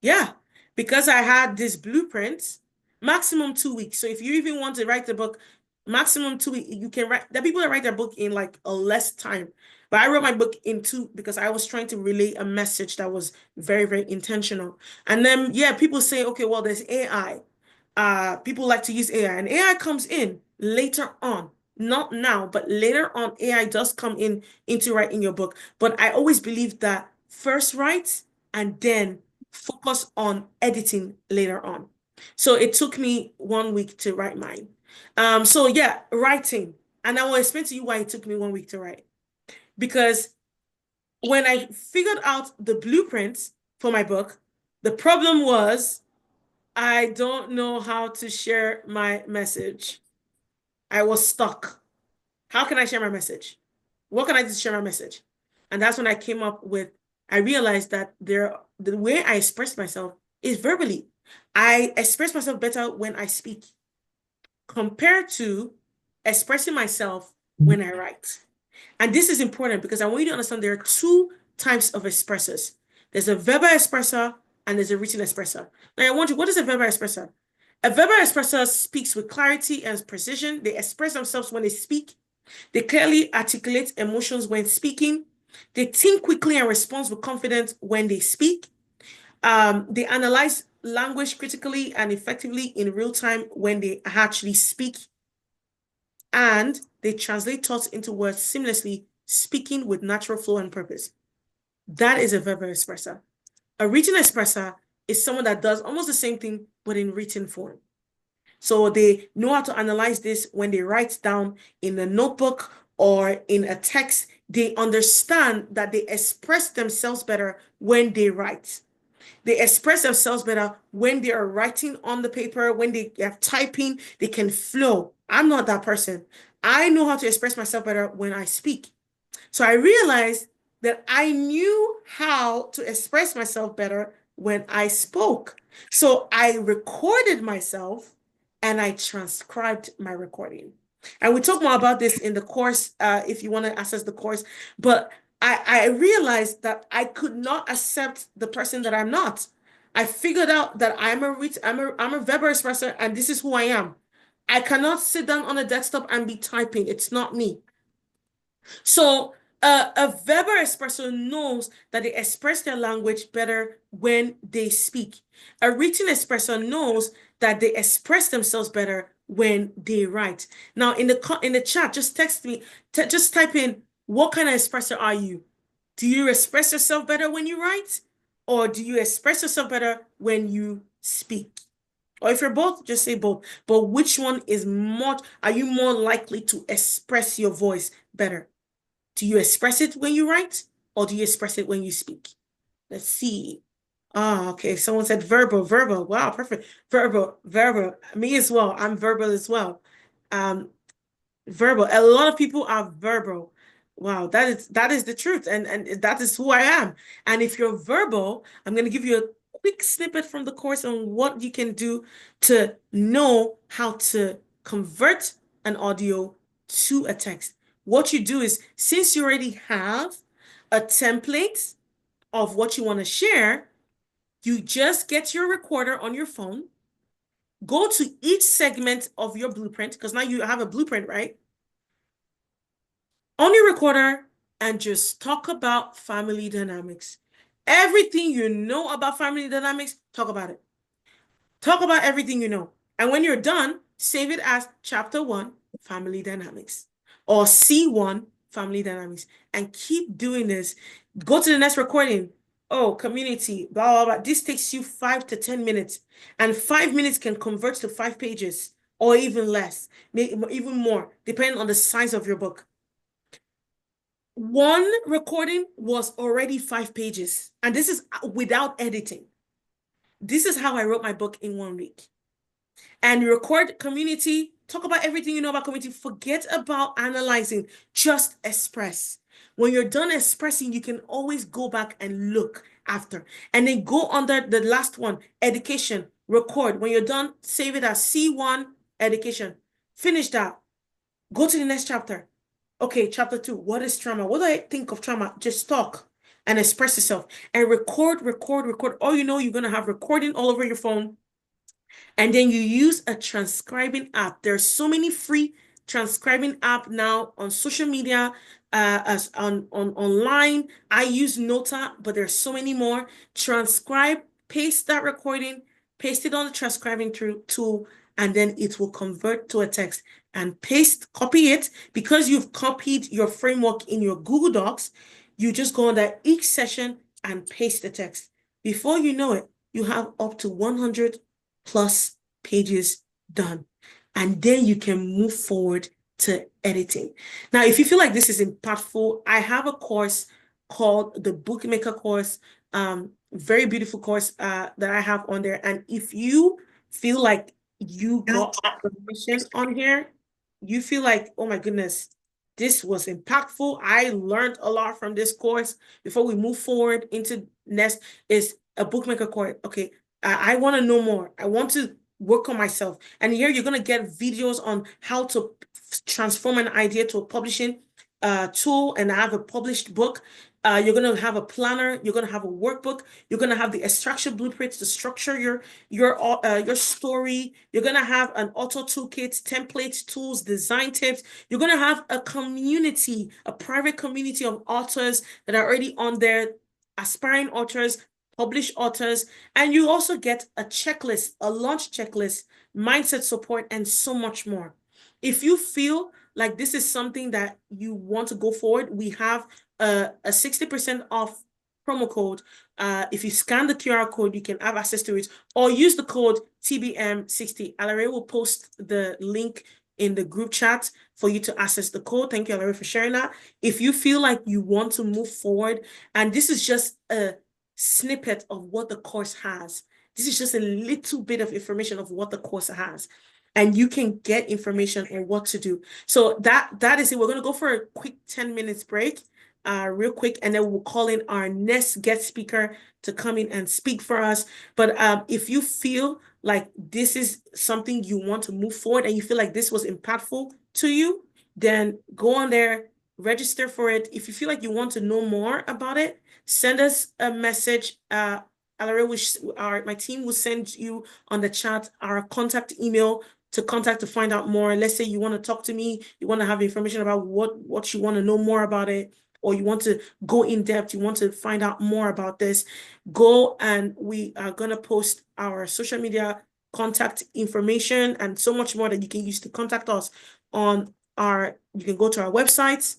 yeah, because I had this blueprint, maximum 2 weeks. So if you even want to write the book, maximum 2 weeks, you can write. There are people that write their book in like a less time. But I wrote my book in two because I was trying to relay a message that was very, very intentional. And then, yeah, people say, okay, well, there's AI. people like to use AI, and AI comes in later on, not now, but later on, AI does come in into writing your book. But I always believe that first write and then focus on editing later on. So it took me 1 week to write mine. So yeah, writing. And I will explain to you why it took me 1 week to write. Because when I figured out the blueprints for my book, the problem was I don't know how to share my message. I was stuck. How can I share my message? What can I do to share my message? And that's when I came up with, I realized that the way I express myself is verbally. I express myself better when I speak compared to expressing myself when I write. And this is important because I want you to understand there are two types of expressors. There's a verbal expressor and there's a written expressor. Now I want you, what is a verbal expressor? A verbal expressor speaks with clarity and precision. They express themselves when they speak. They clearly articulate emotions when speaking. They think quickly and respond with confidence when they speak. They analyze language critically and effectively in real time when they actually speak. And they translate thoughts into words seamlessly, speaking with natural flow and purpose. That is a verbal expressor. A written expressor is someone that does almost the same thing, but in written form. So they know how to analyze this when they write down in a notebook or in a text. They understand that they express themselves better when they write. They express themselves better when they are writing on the paper, when they are typing, they can flow. I'm not that person. I know how to express myself better when I speak. So I realized that I knew how to express myself better when I spoke. So I recorded myself and I transcribed my recording. And we talk more about this in the course if you want to access the course. But I realized that I could not accept the person that I'm not. I figured out that I'm a verbal expressor and this is who I am. I cannot sit down on a desktop and be typing. It's not me. So a verbal expressor knows that they express their language better when they speak. A written expressor knows that they express themselves better when they write. Now, in the chat, just text me, just type in what kind of expressor are you? Do you express yourself better when you write, or do you express yourself better when you speak? Or if you're both, just say both. But which one is more, are you more likely to express your voice better? Do you express it when you write or do you express it when you speak? Let's see. Ah, okay. Someone said verbal, verbal. Wow, perfect. Verbal, verbal. Me as well. I'm verbal as well. Um, verbal. A lot of people are verbal. Wow, that is the truth, and that is who I am. And if you're verbal, I'm going to give you a quick snippet from the course on what you can do to know how to convert an audio to a text. What you do is, since you already have a template of what you want to share, you just get your recorder on your phone, go to each segment of your blueprint, because now you have a blueprint, right? On your recorder and just talk about family dynamics. Everything you know about family dynamics, talk about it. Talk about everything you know. And when you're done, save it as chapter 1, family dynamics, or C1, family dynamics, and keep doing this. Go to the next recording. Oh, community, blah, blah, blah. This takes you 5 to 10 minutes, and 5 minutes can convert to 5 pages or even less, even more, depending on the size of your book. One recording was already 5 pages, and this is without editing. This is how I wrote my book in 1 week. And record community, talk about everything you know about community. Forget about analyzing, just express. When you're done expressing, you can always go back and look after. And then go under the last one, education, record. When you're done, save it as C1, education. Finish that. Go to the next chapter. Okay, chapter 2. What is trauma? What do I think of trauma? Just talk and express yourself and record, record, record. All you know, you're going to have recording all over your phone. And then you use a transcribing app. There's so many free transcribing app now on social media, as on online. I use Nota, but there's so many more. Transcribe, paste that recording, paste it on the transcribing tool, and then it will convert to a text and copy it. Because you've copied your framework in your Google Docs, you just go under each session and paste the text. Before you know it, you have up to 100 plus pages done. And then you can move forward to editing. Now, if you feel like this is impactful, I have a course called the Bookmaker course. Very beautiful course that I have on there. And if you feel like you got information on here, you feel like, oh my goodness, this was impactful. I learned a lot from this course. Before we move forward into next is a Bookmaker course. Okay, I want to know more. I want to work on myself. And here you're going to get videos on how to transform an idea to a publishing tool and have a published book. You're going to have a planner. You're going to have a workbook. You're going to have the extraction blueprints to structure your story. You're going to have an author toolkit, templates, tools, design tips. You're going to have a community, a private community of authors that are already on there, aspiring authors, published authors, and you also get a checklist, a launch checklist, mindset support, and so much more. If you feel like this is something that you want to go forward, we have a 60% off promo code. If you scan the QR code, you can have access to it, or use the code TBM60. Alaria will post the link in the group chat for you to access the code. Thank you, Alaria, for sharing that. If you feel like you want to move forward, and this is just a snippet of what the course has. This is just a little bit of information of what the course has. And you can get information on what to do. So that is it. We're going to go for a quick 10 minutes break, real quick, and then we'll call in our next guest speaker to come in and speak for us. But if you feel like this is something you want to move forward and you feel like this was impactful to you, then go on there, register for it. If you feel like you want to know more about it, send us a message. My team will send you on the chat our contact email to find out more. Let's say you want to talk to me, you want to have information about what you want to know more about it, or you want to go in depth, you want to find out more about this, go, and we are going to post our social media contact information and so much more that you can use to contact us you can go to our website.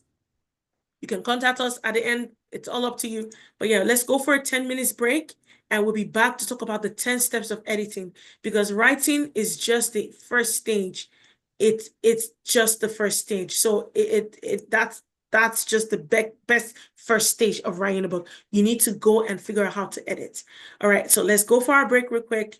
You can contact us at the end. It's all up to you. But yeah, let's go for a 10 minutes break and we'll be back to talk about the 10 steps of editing, because writing is just the first stage. It's just the first stage. So that's just the best first stage of writing a book. You need to go and figure out how to edit. All right, so let's go for our break real quick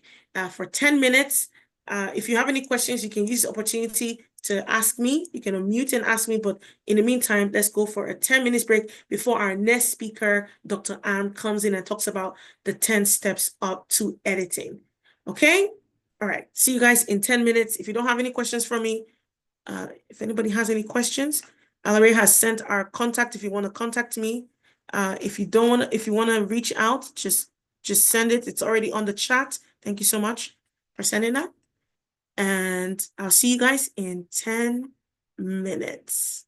for 10 minutes. If you have any questions, you can use the opportunity to ask me. You can unmute and ask me, but in the meantime, let's go for a 10 minutes break before our next speaker, Dr. Ann, comes in and talks about the 10 steps up to editing. Okay? All right. See you guys in 10 minutes. If you don't have any questions for me, if anybody has any questions, Alaria has sent our contact if you want to contact me. If you want to reach out, just send it. It's already on the chat. Thank you so much for sending that. And I'll see you guys in 10 minutes.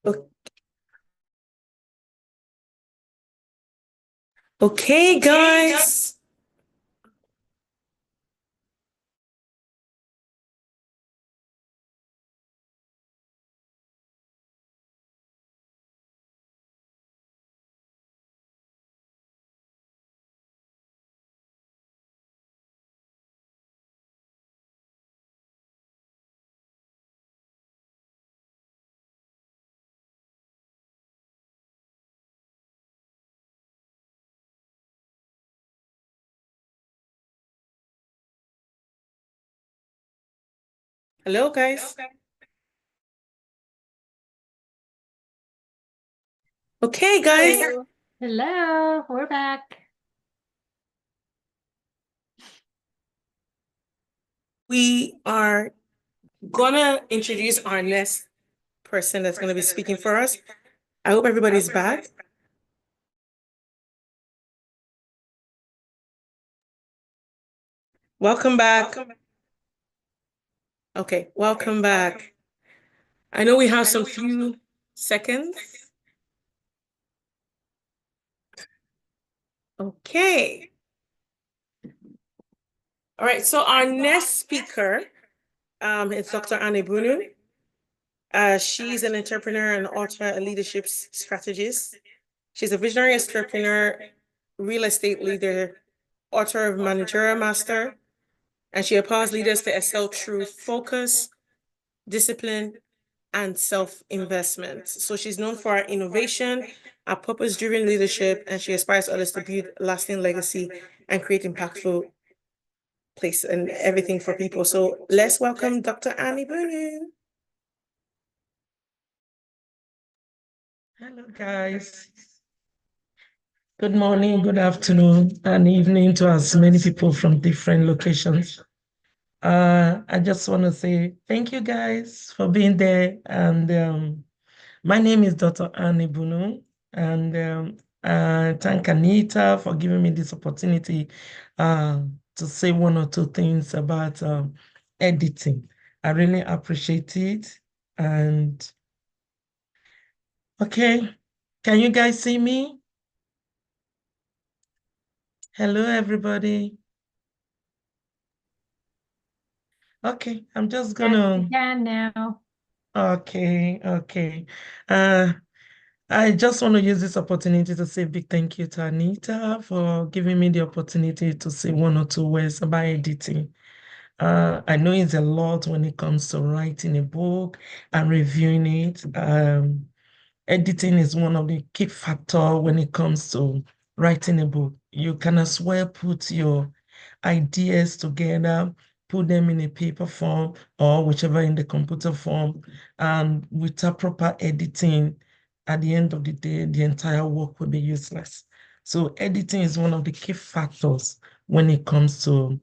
O- Okay, guys. Hello, guys. Okay, guys. Hello. Hello, we're back. We are gonna introduce our next person that's gonna be speaking for us. I hope everybody's back. Welcome back. Okay, welcome back. I know we have some few seconds. Okay. All right, so our next speaker is Dr. Annie Bunu. She's an entrepreneur and author and leadership strategist. She's a visionary entrepreneur, real estate leader, author of Managerial Master, and she empowers leaders to excel through focus, discipline, and self-investment. So she's known for her innovation, her purpose-driven leadership, and she inspires others to build lasting legacy and create impactful place and everything for people. So let's welcome Dr. Annie Bunu. Hello, guys. Good morning, good afternoon, and evening to as many people from different locations. I just want to say thank you guys for being there. And my name is Dr. Annie Bunu, and thank Anita for giving me this opportunity to say one or two things about editing. I really appreciate it. And okay, can you guys see me? Hello, everybody. Okay, I'm just Yes, gonna. we can now. Okay. Uh, I just want to use this opportunity to say a big thank you to Anita for giving me the opportunity to say one or two words about editing. I know it's a lot when it comes to writing a book and reviewing it. Editing is one of the key factor when it comes to writing a book. You can as well put your ideas together, put them in a paper form or whichever in the computer form, and with a proper editing, at the end of the day, the entire work will be useless. So editing is one of the key factors when it comes to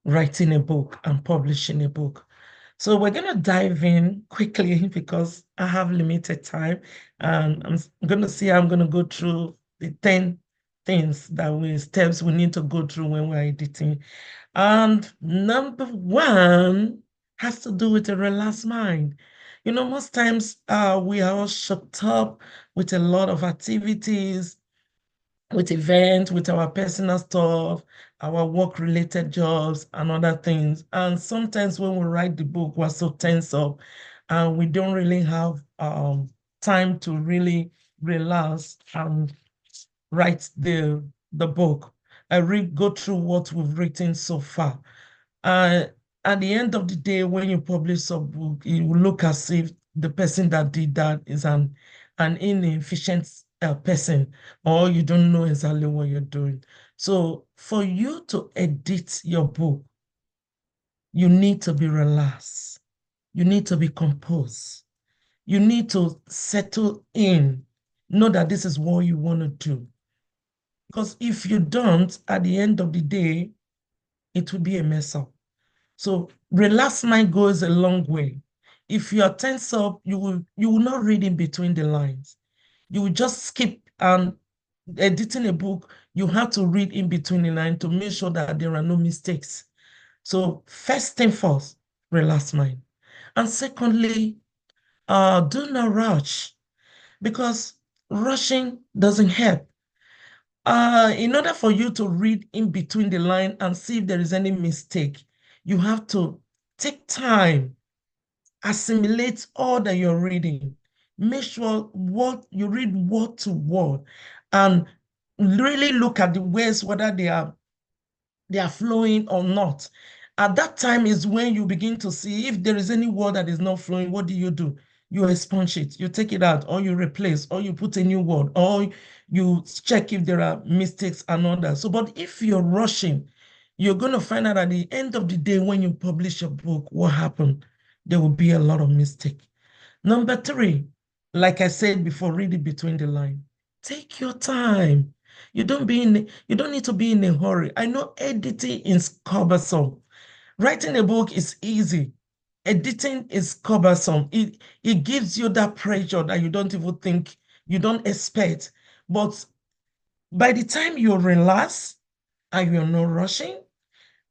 writing a book and publishing a book. So we're going to dive in quickly because I have limited time, and going to see how I'm going to go through the 10 things steps we need to go through when we're editing. And number one has to do with a relaxed mind. You know, most times we are all shut up with a lot of activities, with events, with our personal stuff, our work-related jobs, and other things. And sometimes when we write the book, we're so tense up, and we don't really have time to really relax and write the book. I read go through what we've written so far. Uh, at the end of the day, when you publish a book, it will look as if the person that did that is an inefficient person, or you don't know exactly what you're doing. So for you to edit your book, you need to be relaxed. You need to be composed. You need to settle in, know that this is what you want to do. Because if you don't, at the end of the day, it will be a mess up. So relaxed mind goes a long way. If you are tense up, you will not read in between the lines. You will just skip, and editing a book, you have to read in between the lines to make sure that there are no mistakes. So first thing first, relaxed mind. And secondly, do not rush. because rushing doesn't help. In order for you to read in between the line and see if there is any mistake, you have to take time, assimilate all that you're reading. Make sure what you read word to word and really look at the words, whether they are flowing or not. At that time is when you begin to see if there is any word that is not flowing. What do? You expunge it, you take it out, or you replace, or you put a new word, or you check if there are mistakes and all that. So, but if you're rushing, you're going to find out at the end of the day when you publish your book, what happened? There will be a lot of mistake. Number three, like I said before, read it between the line. Take your time. You don't need to be in a hurry. I know editing is cumbersome. Writing a book is easy. Editing is cumbersome. It gives you that pressure that you don't even think, you don't expect. But by the time you relax and you're not rushing,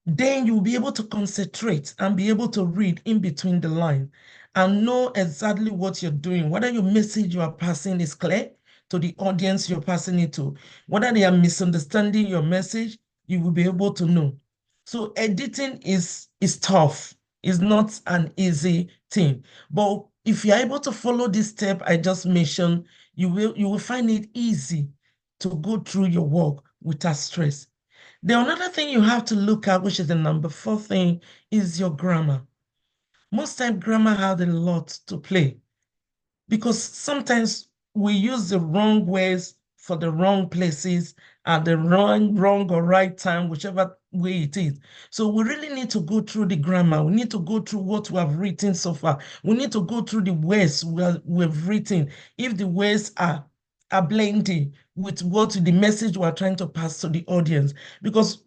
then you'll be able to concentrate and be able to read in between the line and know exactly what you're doing, whether your message you are passing is clear to the audience you're passing it to, whether they are misunderstanding your message, you will be able to know. So editing is tough. It's not an easy thing. But if you're able to follow this step I just mentioned, you will find it easy to go through your work without stress. The another thing you have to look at, which is the number 4 thing, is your grammar. Most time grammar has a lot to play because sometimes we use the wrong words for the wrong places at the wrong or right time, whichever way it is. So we really need to go through the grammar. We need to go through what we have written so far. We need to go through the words we've written. If the words are blending with what the message we're trying to pass to the audience. Because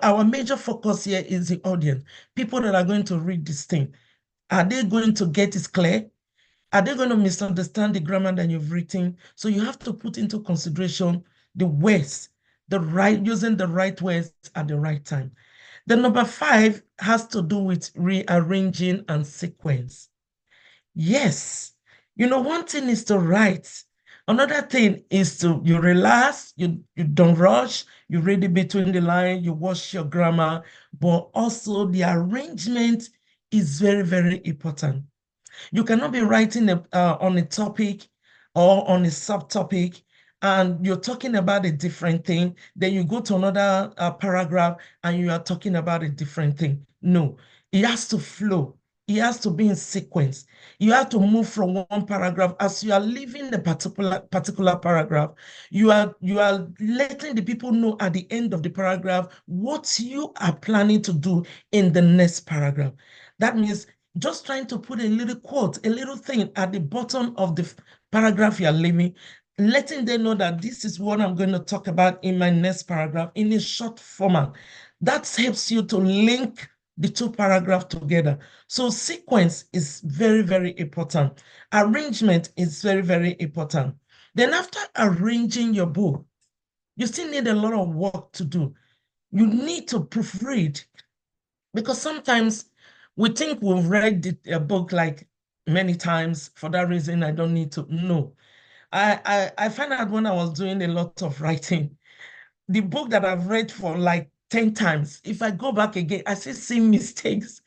our major focus here is the audience, people that are going to read this thing. Are they going to get it clear? Are they going to misunderstand the grammar that you've written? So you have to put into consideration the words, using the right words at the right time. The number 5 has to do with rearranging and sequence. Yes, one thing is to write. Another thing is you relax, you don't rush, you read it between the line, you watch your grammar, but also the arrangement is very, very important. You cannot be writing on a topic or on a subtopic and you're talking about a different thing. Then you go to another paragraph and you are talking about a different thing. No, it has to flow. It has to be in sequence. You have to move from one paragraph. As you are leaving the particular paragraph, you are letting the people know at the end of the paragraph what you are planning to do in the next paragraph. That means just trying to put a little quote, a little thing at the bottom of the paragraph you're leaving, letting them know that this is what I'm going to talk about in my next paragraph in a short format. That helps you to link the 2 paragraphs together. So sequence is very, very important. Arrangement is very, very important. Then after arranging your book, you still need a lot of work to do. You need to proofread because sometimes we think we've read a book like many times. For that reason, I don't need to. No. I found out when I was doing a lot of writing, the book that I've read for like 10 times, if I go back again, I still see mistakes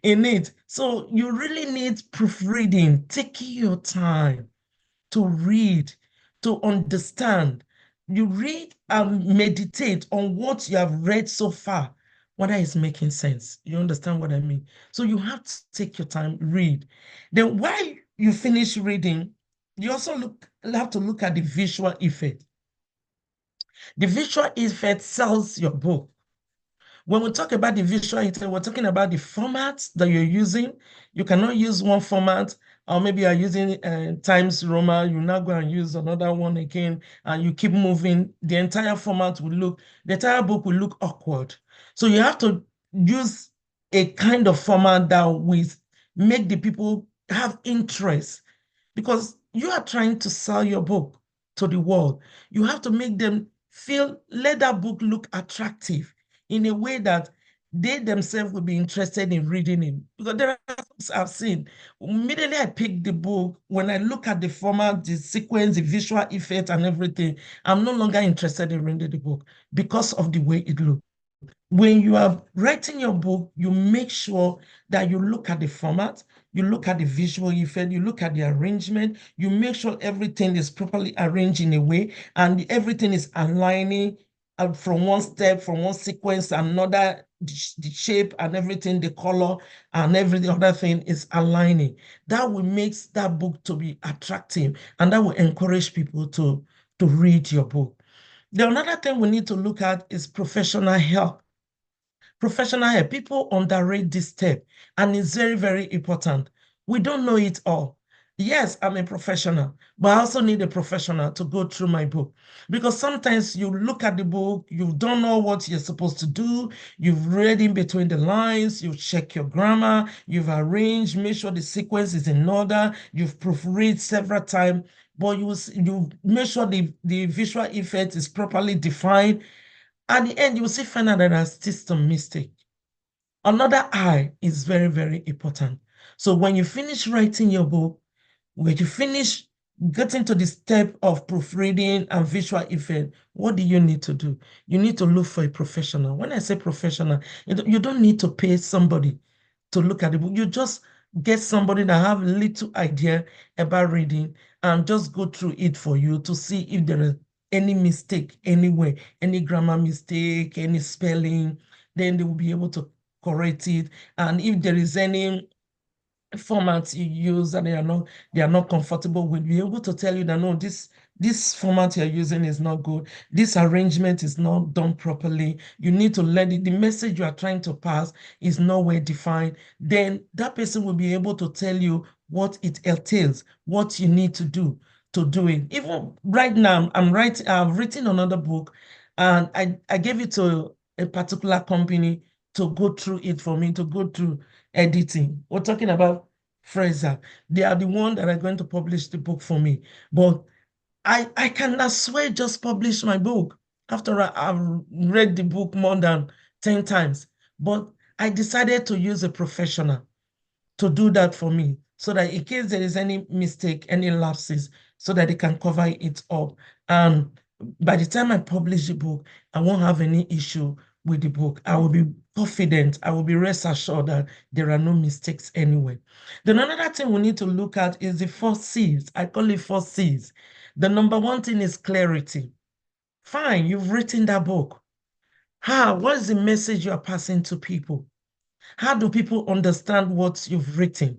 in it. So you really need proofreading, taking your time to read, to understand. You read and meditate on what you have read so far, whether it's making sense. You understand what I mean? So you have to take your time, read. Then while you finish reading, you also have to look at the visual effect. The visual effect sells your book. When we talk about the visual effect, we're talking about the formats that you're using. You cannot use one format, or maybe you're using Times Roman, you now go and use another one again, and you keep moving. The entire book will look awkward. So you have to use a kind of format that will make the people have interest because you are trying to sell your book to the world. You have to make them let that book look attractive in a way that they themselves will be interested in reading it. Because there are books I've seen. Immediately I pick the book, when I look at the format, the sequence, the visual effect, and everything, I'm no longer interested in reading the book because of the way it looks. When you are writing your book, you make sure that you look at the format, you look at the visual effect, you look at the arrangement, you make sure everything is properly arranged in a way and everything is aligning from one step, from one sequence to another, the shape and everything, the color and every other thing is aligning. That will make that book to be attractive and that will encourage people to read your book. The another thing we need to look at is professional help. Professional help. People underrate this step, and it's very, very important. We don't know it all. Yes, I'm a professional, but I also need a professional to go through my book because sometimes you look at the book, you don't know what you're supposed to do. You've read in between the lines, you've checked your grammar, you've arranged, make sure the sequence is in order, you've proofread several times, but you make sure the visual effect is properly defined. At the end, you will still find out that there's still some mistake. Another I is very, very important. So when you finish writing your book, when you finish getting to the step of proofreading and visual effect, what do you need to do? You need to look for a professional. When I say professional, you don't need to pay somebody to look at the book. You just get somebody that have little idea about reading and just go through it for you to see if there is any mistake anywhere, any grammar mistake, any spelling, then they will be able to correct it. And if there is any formats you use and they are not comfortable with, be able to tell you that no, this format you're using is not good, this arrangement is not done properly, you need to let it, the message you are trying to pass is not well defined, then that person will be able to tell you what it entails, what you need to do it. Even right now, I've written another book and I gave it to a particular company to go through it for me, to go through editing. We're talking about Fraser. They are the one that are going to publish the book for me. But I can swear just publish my book after I've read the book more than 10 times. But I decided to use a professional to do that for me so that in case there is any mistake, any lapses, so that they can cover it up. And by the time I publish the book, I won't have any issue with the book. I will be confident, I will be rest assured that there are no mistakes anywhere. Then another thing we need to look at is the 4 C's. I call it 4 C's. The number one thing is clarity. Fine, you've written that book. What is the message you are passing to people? How do people understand what you've written?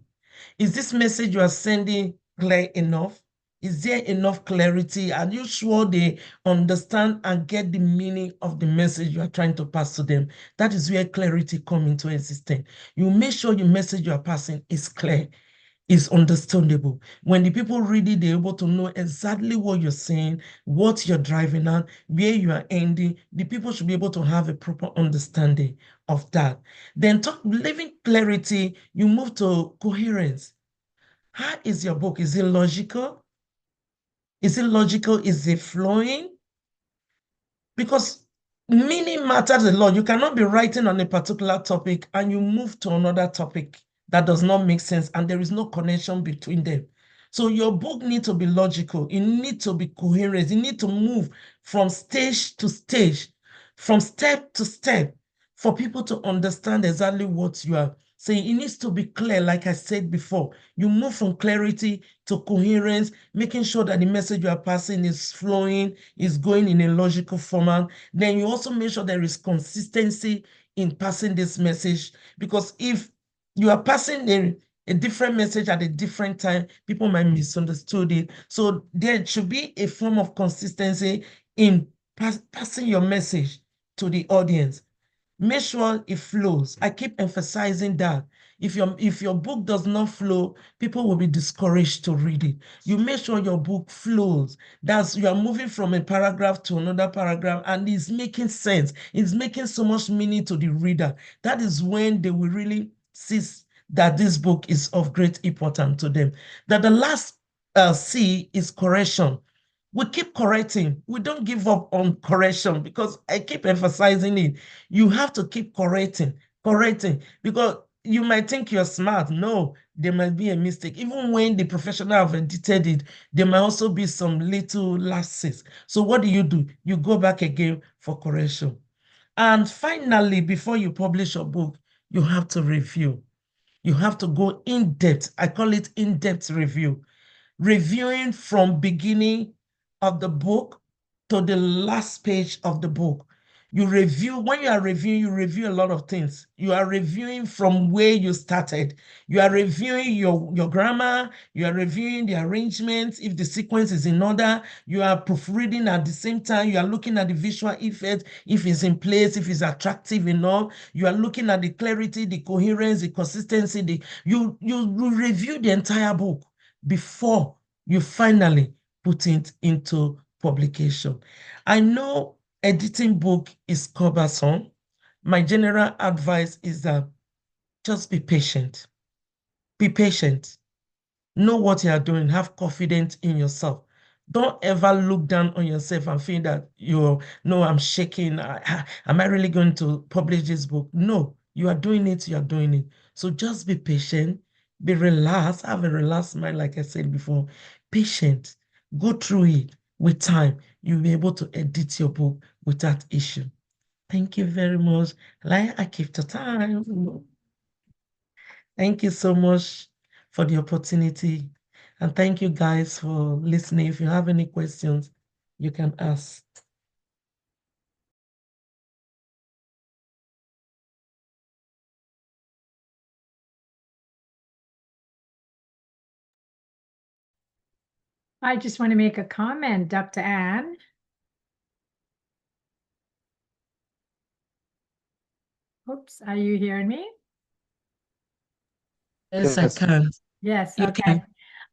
Is this message you are sending clear enough? Is there enough clarity? Are you sure they understand and get the meaning of the message you are trying to pass to them? That is where clarity comes into existence. You make sure your message you are passing is clear, is understandable. When the people read it, they're able to know exactly what you're saying, what you're driving at, where you are ending. The people should be able to have a proper understanding of that. Then leaving clarity, you move to coherence. How is your book? Is it logical? Is it logical? Is it flowing? Because meaning matters a lot. You cannot be writing on a particular topic and you move to another topic that does not make sense and there is no connection between them. So your book needs to be logical. It needs to be coherent. You need to move from stage to stage, from step to step for people to understand exactly what you are saying. It needs to be clear, like I said before. You move from clarity to coherence, making sure that the message you are passing is flowing, is going in a logical format. Then you also make sure there is consistency in passing this message, because if you are passing a different message at a different time, people might misunderstood it. So there should be a form of consistency in passing your message to the audience. Make sure it flows. I keep emphasizing that. If your book does not flow, people will be discouraged to read it. You make sure your book flows. That's, you are moving from a paragraph to another paragraph and it's making sense. It's making so much meaning to the reader. That is when they will really see that this book is of great importance to them. That the last C is correction. We keep correcting. We don't give up on correction because I keep emphasizing it. You have to keep correcting, because you might think you're smart. No, there might be a mistake. Even when the professional have edited it, there might also be some little lapses. So what do? You go back again for correction. And finally, before you publish a book, you have to review. You have to go in depth. I call it in-depth review. Reviewing from beginning of the book to the last page of the book. You review, when you are reviewing, you review a lot of things. You are reviewing from where you started. You are reviewing your grammar. You are reviewing the arrangements, if the sequence is in order. You are proofreading at the same time. You are looking at the visual effect, if it's in place, if it's attractive enough. You are looking at the clarity, the coherence, the consistency. You review the entire book before you finally put it into publication. I know editing book is cumbersome. My general advice is that just be patient. Be patient. Know what you are doing. Have confidence in yourself. Don't ever look down on yourself and feel that no, I'm shaking. Am I really going to publish this book? No, you are doing it. You are doing it. So just be patient. Be relaxed. Have a relaxed mind, like I said before. Patient. Go through it with time. You'll be able to edit your book without issue. Thank you very much. Like I keep the time. Thank you so much for the opportunity. And thank you guys for listening. If you have any questions, you can ask. I just want to make a comment, Dr. Anne. Oops, are you hearing me? Yes, I can. Yes, You okay. can.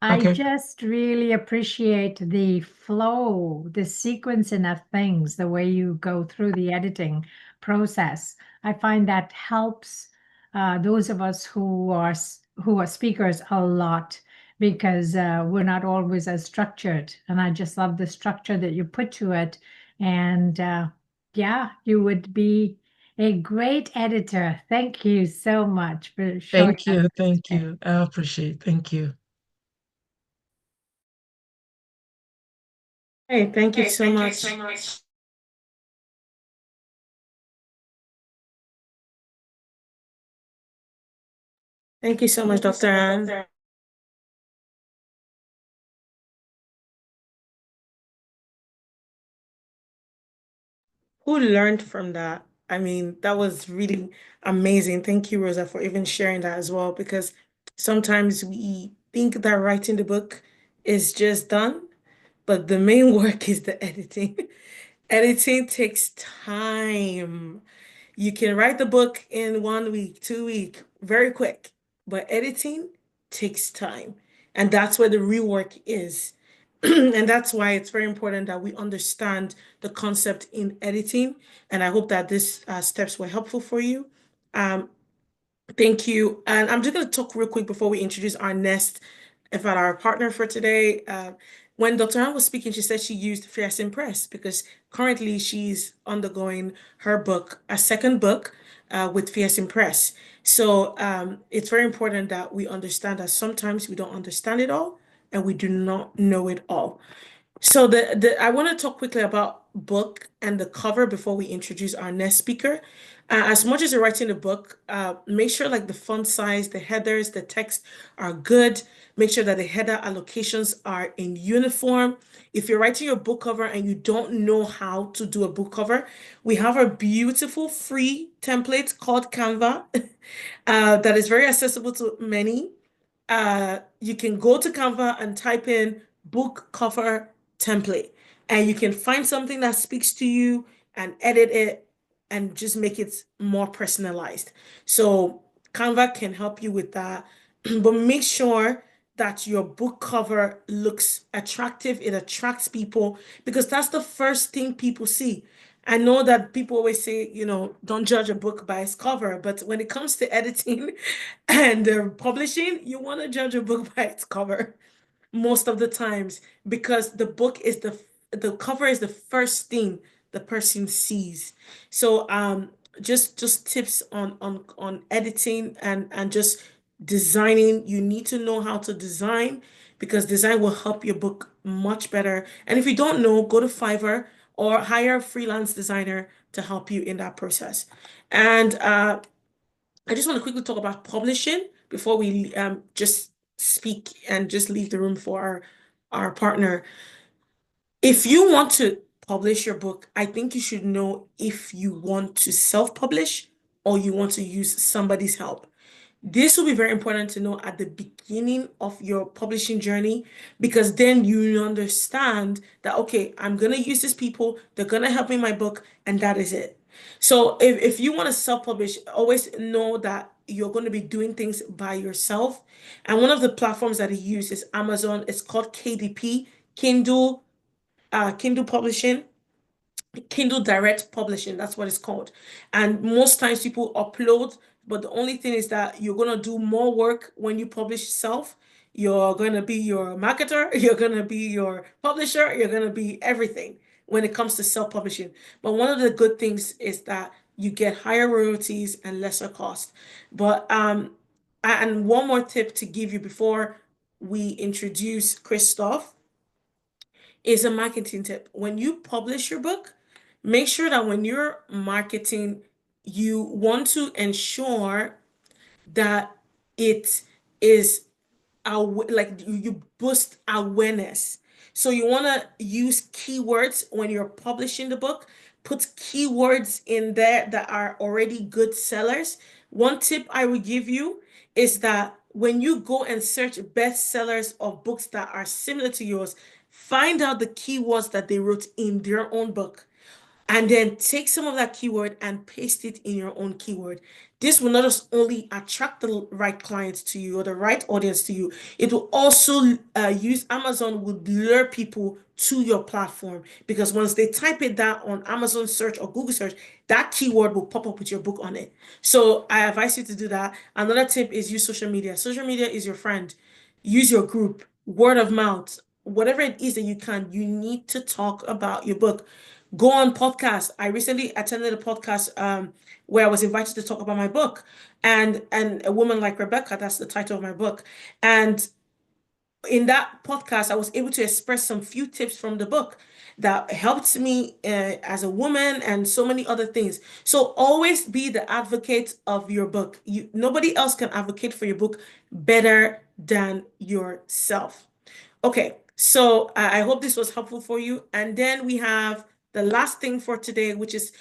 I Okay. just really appreciate the flow, the sequencing of things, the way you go through the editing process. I find that helps those of us who are speakers a lot, because we're not always as structured. And I just love the structure that you put to it. And yeah, you would be a great editor. Thank you so much for showing Thank us you. this Thank today. you. I appreciate it. Thank you. Hey, thank you so much. Thank you so much, Dr. Ann. Who learned from that? I mean, that was really amazing. Thank you, Rosa, for even sharing that as well, because sometimes we think that writing the book is just done, but the main work is the editing. Editing takes time. You can write the book in 1 week, 2 week, very quick, but editing takes time. And that's where the real work is. And that's why it's very important that we understand the concept in editing. And I hope that these steps were helpful for you. Um, Thank you. And I'm just going to talk real quick before we introduce our next, in fact, our partner for today. When Dr. Han was speaking, she said she used Fierce Impress because currently she's undergoing her book, a second book with Fierce Impress. So it's very important that we understand that sometimes we don't understand it all and we do not know it all. So I want to talk quickly about book and the cover before we introduce our next speaker. As much as you're writing a book, make sure like the font size, the headers, the text are good. Make sure that the header allocations are in uniform. If you're writing your book cover and you don't know how to do a book cover, we have a beautiful free template called Canva that is very accessible to many. You can go to Canva and type in book cover template, and you can find something that speaks to you and edit it and just make it more personalized. So Canva can help you with that, but make sure that your book cover looks attractive. It attracts people because that's the first thing people see. I know that people always say, don't judge a book by its cover, but when it comes to editing and publishing, you want to judge a book by its cover most of the times because the cover is the first thing the person sees. So just tips on editing and just designing. You need to know how to design because design will help your book much better. And if you don't know, go to Fiverr or hire a freelance designer to help you in that process. And I just want to quickly talk about publishing before we just speak and just leave the room for our partner. If you want to publish your book, I think you should know if you want to self-publish or you want to use somebody's help. This will be very important to know at the beginning of your publishing journey because then you understand that, okay, I'm going to use these people, they're going to help me in my book, and that is it. So if you want to self-publish, always know that you're going to be doing things by yourself. And one of the platforms that I use is Amazon. It's called KDP, Kindle, Kindle Publishing. Kindle Direct Publishing, that's what it's called. And most times people upload, but the only thing is that you're going to do more work when you publish yourself. You're going to be your marketer, you're going to be your publisher, you're going to be everything when it comes to self-publishing. But one of the good things is that you get higher royalties and lesser cost. But and one more tip to give you before we introduce Christoph is a marketing tip. When you publish your book, make sure that when you're marketing, you want to ensure that it is like you boost awareness. So you want to use keywords when you're publishing the book. Put keywords in there that are already good sellers. One tip I would give you is that when you go and search bestsellers of books that are similar to yours, find out the keywords that they wrote in their own book and then take some of that keyword and paste it in your own keyword. This will not just only attract the right clients to you or the right audience to you, it will also use Amazon would lure people to your platform because once they type it down on Amazon search or Google search, that keyword will pop up with your book on it. So I advise you to do that. Another tip is use social media. Social media is your friend. Use your group, word of mouth, whatever it is that you can, you need to talk about your book. Go on podcasts. I recently attended a podcast where I was invited to talk about my book, and a woman like Rebecca, that's the title of my book. And in that podcast, I was able to express some few tips from the book that helped me as a woman and so many other things. So always be the advocate of your book. Nobody else can advocate for your book better than yourself. Okay, so I hope this was helpful for you. And then we have the last thing for today, which is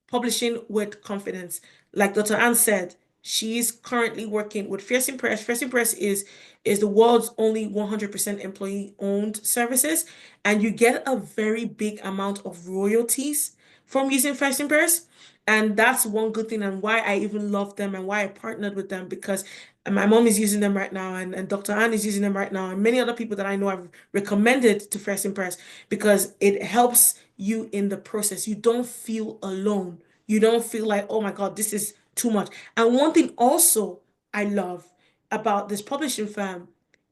publishing with confidence. Like Dr. Ann said, she's currently working with Fierce Press. Fierce Press is the world's only 100% employee-owned services, and you get a very big amount of royalties from using Fierce Press. And that's one good thing and why I even love them and why I partnered with them because my mom is using them right now and Dr. Ann is using them right now and many other people that I know I've recommended to First Impress because it helps you in the process. You don't feel alone. You don't feel like, oh my God, this is too much. And one thing also I love about this publishing firm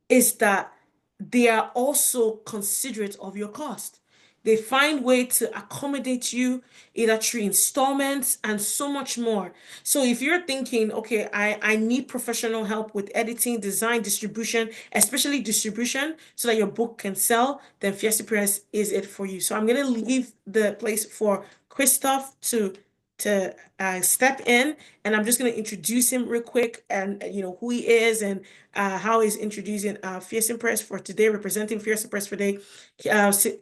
is that they are also considerate of your cost. They find way to accommodate you either through installments and so much more. So if you're thinking, okay, I need professional help with editing, design, distribution, especially distribution, so that your book can sell, then Fiesta Press is it for you. So I'm gonna leave the place for Christoph to step in, and I'm just going to introduce him real quick and who he is and how he's introducing Fierce Press for today, representing Fierce Press for today.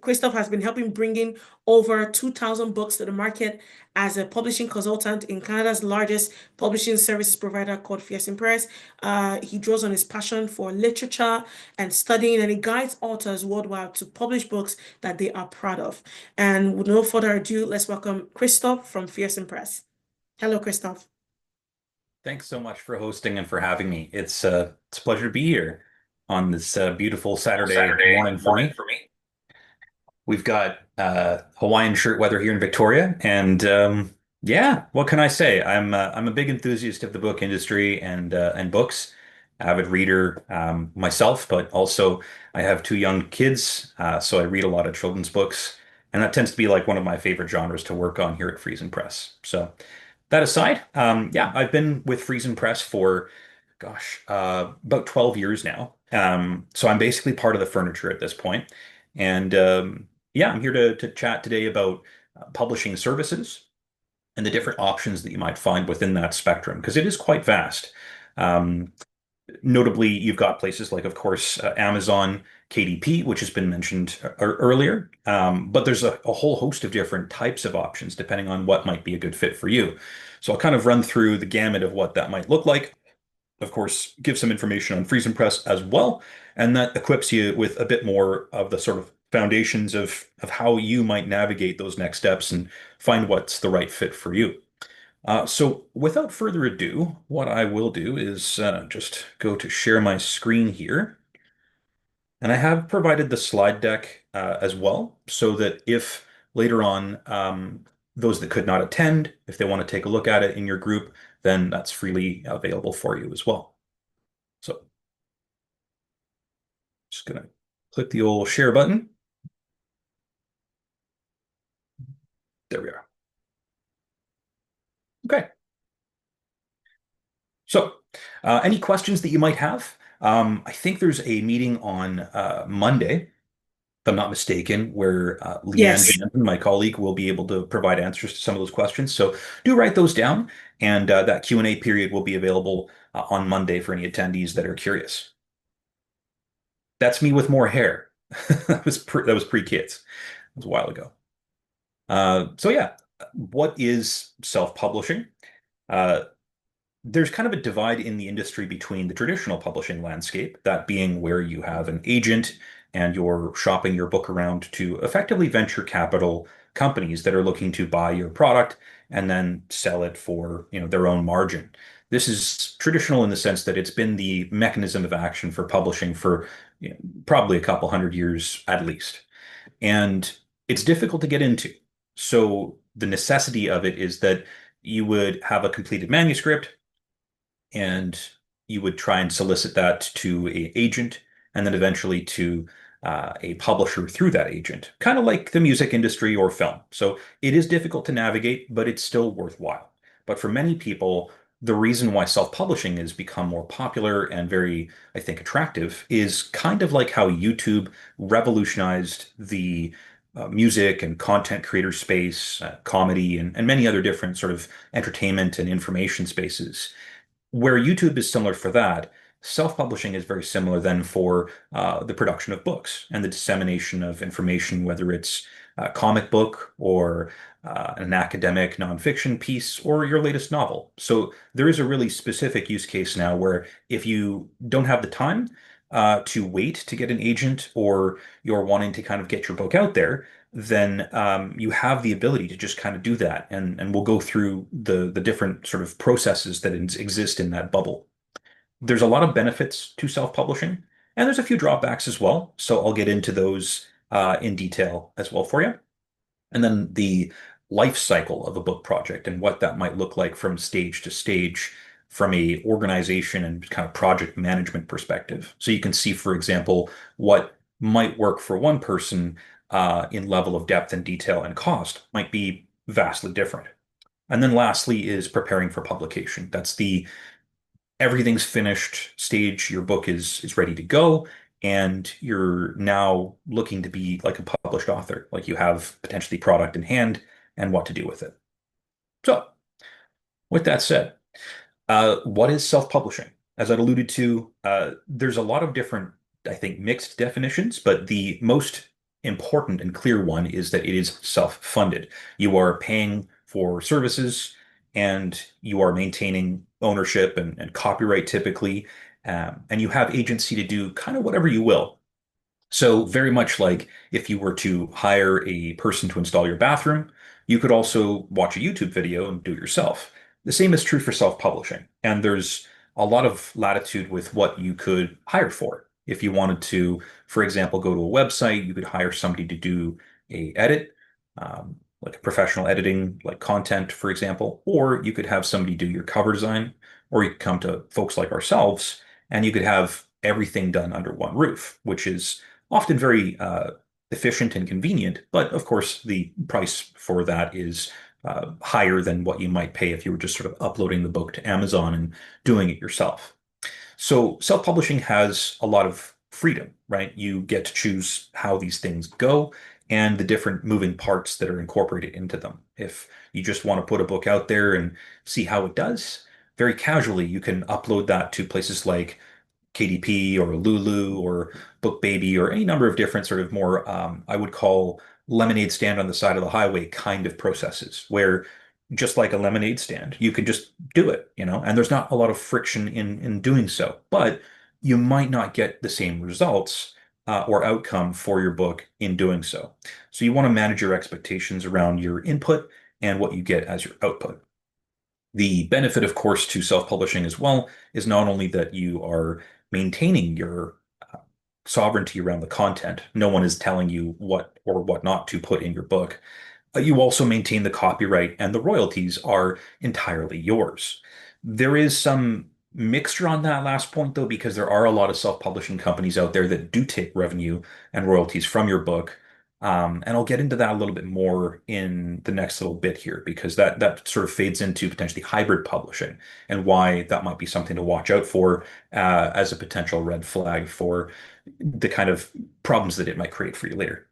Christoph has been helping bringing over 2,000 books to the market as a publishing consultant in Canada's largest publishing services provider called Fierce Press. He draws on his passion for literature and studying, and he guides authors worldwide to publish books that they are proud of. And with no further ado, let's welcome Christoph from Fierce Press. Hello, Christoph. Thanks so much for hosting and for having me. It's a pleasure to be here on this beautiful Saturday morning for me. We've got Hawaiian shirt weather here in Victoria, and yeah, what can I say? I'm a big enthusiast of the book industry and books, avid reader myself, but also I have two young kids, so I read a lot of children's books, and that tends to be like one of my favorite genres to work on here at Friesen Press. So that aside, yeah, I've been with Friesen Press for, gosh, about 12 years now. So I'm basically part of the furniture at this point. And yeah, I'm here to chat today about publishing services and the different options that you might find within that spectrum, because it is quite vast. Um, Notably, you've got places like, of course, Amazon, KDP, which has been mentioned earlier. But there's a whole host of different types of options depending on what might be a good fit for you. So I'll kind of run through the gamut of what that might look like. Of course, give some information on Friesen Press as well, and that equips you with a bit more of the sort of foundations of how you might navigate those next steps and find what's the right fit for you. So without further ado, what I will do is just go to share my screen here. And I have provided the slide deck as well, so that if later on those that could not attend, if they want to take a look at it in your group, then that's freely available for you as well. So just gonna click the old share button. There we are. Okay. So, any questions that you might have? I think there's a meeting on Monday, if I'm not mistaken, where Leanne Yes. Jansen, my colleague, will be able to provide answers to some of those questions. So do write those down, and that Q&A period will be available on Monday for any attendees that are curious. That's me with more hair. That was pre-kids. That was a while ago. So yeah, what is self-publishing? Uh, there's kind of a divide in the industry between the traditional publishing landscape, that being where you have an agent and you're shopping your book around to effectively venture capital companies that are looking to buy your product and then sell it for, their own margin. This is traditional in the sense that it's been the mechanism of action for publishing for probably a couple hundred years at least. And it's difficult to get into. So the necessity of it is that you would have a completed manuscript and you would try and solicit that to a agent and then eventually to a publisher through that agent, kind of like the music industry or film. So it is difficult to navigate, but it's still worthwhile. But for many people, the reason why self-publishing has become more popular and very, I think, attractive is kind of like how YouTube revolutionized the music and content creator space, comedy, and many other different sort of entertainment and information spaces. Where YouTube is similar for that, self-publishing is very similar then for the production of books and the dissemination of information, whether it's a comic book or an academic nonfiction piece or your latest novel. So there is a really specific use case now where if you don't have the time to wait to get an agent or you're wanting to kind of get your book out there, then you have the ability to just kind of do that. And we'll go through the different sort of processes that exist in that bubble. There's a lot of benefits to self-publishing, and there's a few drawbacks as well. So I'll get into those in detail as well for you. And then the life cycle of a book project and what that might look like from stage to stage from a organization and kind of project management perspective. So you can see, for example, what might work for one person in level of depth and detail and cost might be vastly different. And then lastly is preparing for publication. That's the everything's finished stage. Your book is ready to go, and you're now looking to be like a published author, like you have potentially product in hand and what to do with it. So, with that said, what is self-publishing? As I'd alluded to, there's a lot of different, I think, mixed definitions, but the most important and clear one is that it is self-funded. You are paying for services and you are maintaining ownership and copyright typically, and you have agency to do kind of whatever you will. So very much like if you were to hire a person to install your bathroom, you could also watch a YouTube video and do it yourself. The same is true for self-publishing. And there's a lot of latitude with what you could hire for. If you wanted to, for example, go to a website, you could hire somebody to do a edit, like a professional editing, like content, for example, or you could have somebody do your cover design, or you could come to folks like ourselves and you could have everything done under one roof, which is often very efficient and convenient. But of course, the price for that is higher than what you might pay if you were just sort of uploading the book to Amazon and doing it yourself. So self-publishing has a lot of freedom, right? You get to choose how these things go and the different moving parts that are incorporated into them. If you just want to put a book out there and see how it does, very casually, you can upload that to places like KDP or Lulu or BookBaby or any number of different sort of more, I would call lemonade stand on the side of the highway kind of processes where just like a lemonade stand, you can just do it, and there's not a lot of friction in doing so, but you might not get the same results or outcome for your book in doing so. So you want to manage your expectations around your input and what you get as your output. The benefit, of course, to self-publishing as well is not only that you are maintaining your sovereignty around the content. No one is telling you what or what not to put in your book. You also maintain the copyright and the royalties are entirely yours. There is some mixture on that last point, though, because there are a lot of self-publishing companies out there that do take revenue and royalties from your book. And I'll get into that a little bit more in the next little bit here, because that sort of fades into potentially hybrid publishing and why that might be something to watch out for as a potential red flag for the kind of problems that it might create for you later.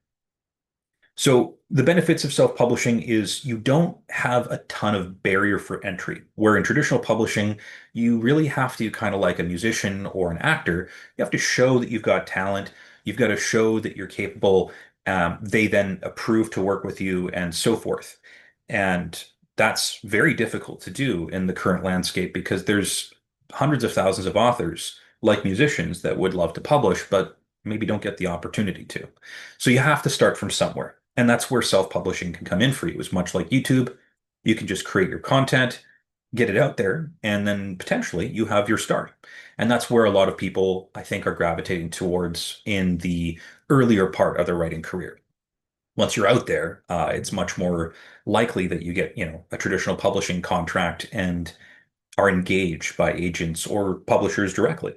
So the benefits of self-publishing is you don't have a ton of barrier for entry, where in traditional publishing, you really have to kind of like a musician or an actor, you have to show that you've got talent, you've got to show that you're capable, they then approve to work with you and so forth. And that's very difficult to do in the current landscape because there's hundreds of thousands of authors, like musicians, that would love to publish, but maybe don't get the opportunity to. So you have to start from somewhere. And that's where self-publishing can come in for you. It's much like YouTube. You can just create your content, get it out there, and then potentially you have your start. And that's where a lot of people, I think, are gravitating towards in the earlier part of their writing career. Once you're out there, it's much more likely that you get, a traditional publishing contract and are engaged by agents or publishers directly.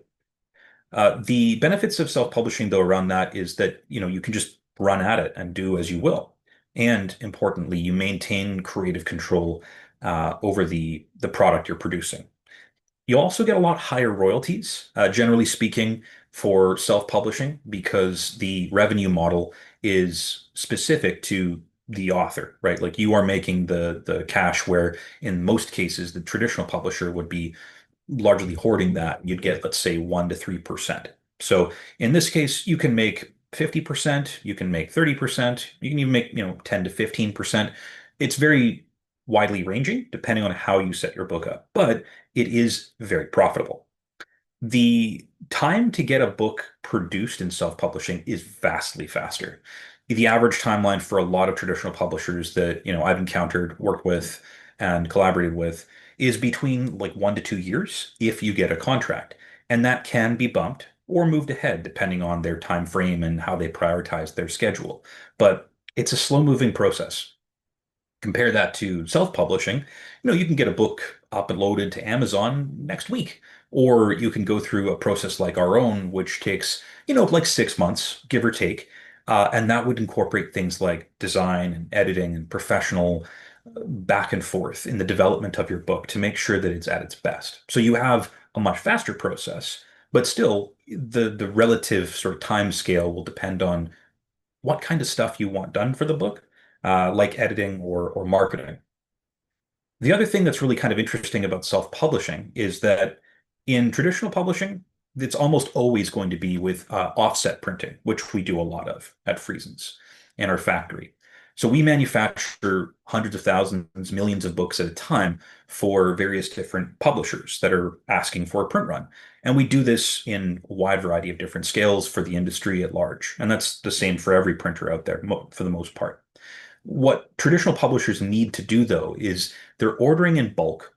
The benefits of self-publishing, though, around that is that, you can just run at it and do as you will. And importantly, you maintain creative control over the product you're producing. You also get a lot higher royalties, generally speaking, for self-publishing because the revenue model is specific to the author, right? Like you are making the cash where in most cases the traditional publisher would be largely hoarding that, you'd get, let's say, 1 to 3%. So in this case, you can make 50%, you can make 30%, you can even make, 10 to 15%. It's very widely ranging depending on how you set your book up, but it is very profitable. The time to get a book produced in self-publishing is vastly faster. The average timeline for a lot of traditional publishers that, I've encountered, worked with, and collaborated with is between like 1 to 2 years if you get a contract. And that can be bumped or moved ahead depending on their time frame and how they prioritize their schedule. But it's a slow-moving process. Compare that to self-publishing, you can get a book up and loaded to Amazon next week, or you can go through a process like our own, which takes, like 6 months, give or take. And that would incorporate things like design and editing and professional back and forth in the development of your book to make sure that it's at its best. So you have a much faster process, but still the relative sort of time scale will depend on what kind of stuff you want done for the book, like editing or marketing. The other thing that's really kind of interesting about self-publishing is that in traditional publishing, it's almost always going to be with offset printing, which we do a lot of at Friesens in our factory. So we manufacture hundreds of thousands, millions of books at a time for various different publishers that are asking for a print run. And we do this in a wide variety of different scales for the industry at large. And that's the same for every printer out there for the most part. What traditional publishers need to do, though, is they're ordering in bulk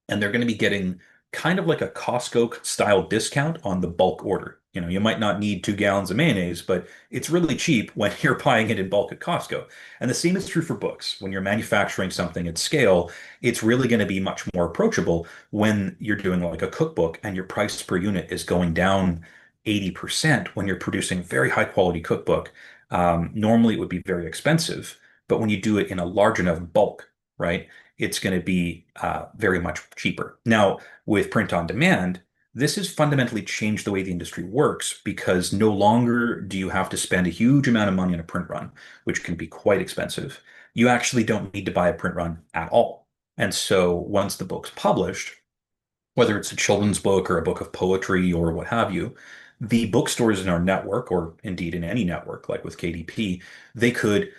and they're going to be getting kind of like a Costco style discount on the bulk order. You might not need 2 gallons of mayonnaise, but it's really cheap when you're buying it in bulk at Costco. And the same is true for books. When you're manufacturing something at scale, it's really going to be much more approachable when you're doing like a cookbook and your price per unit is going down 80% when you're producing a very high quality cookbook. Normally it would be very expensive, but when you do it in a large enough bulk, right, it's going to be very much cheaper. Now, with print on demand, this has fundamentally changed the way the industry works because no longer do you have to spend a huge amount of money on a print run, which can be quite expensive. You actually don't need to buy a print run at all. And so once the book's published, whether it's a children's book or a book of poetry or what have you, the bookstores in our network, or indeed in any network, like with KDP, they could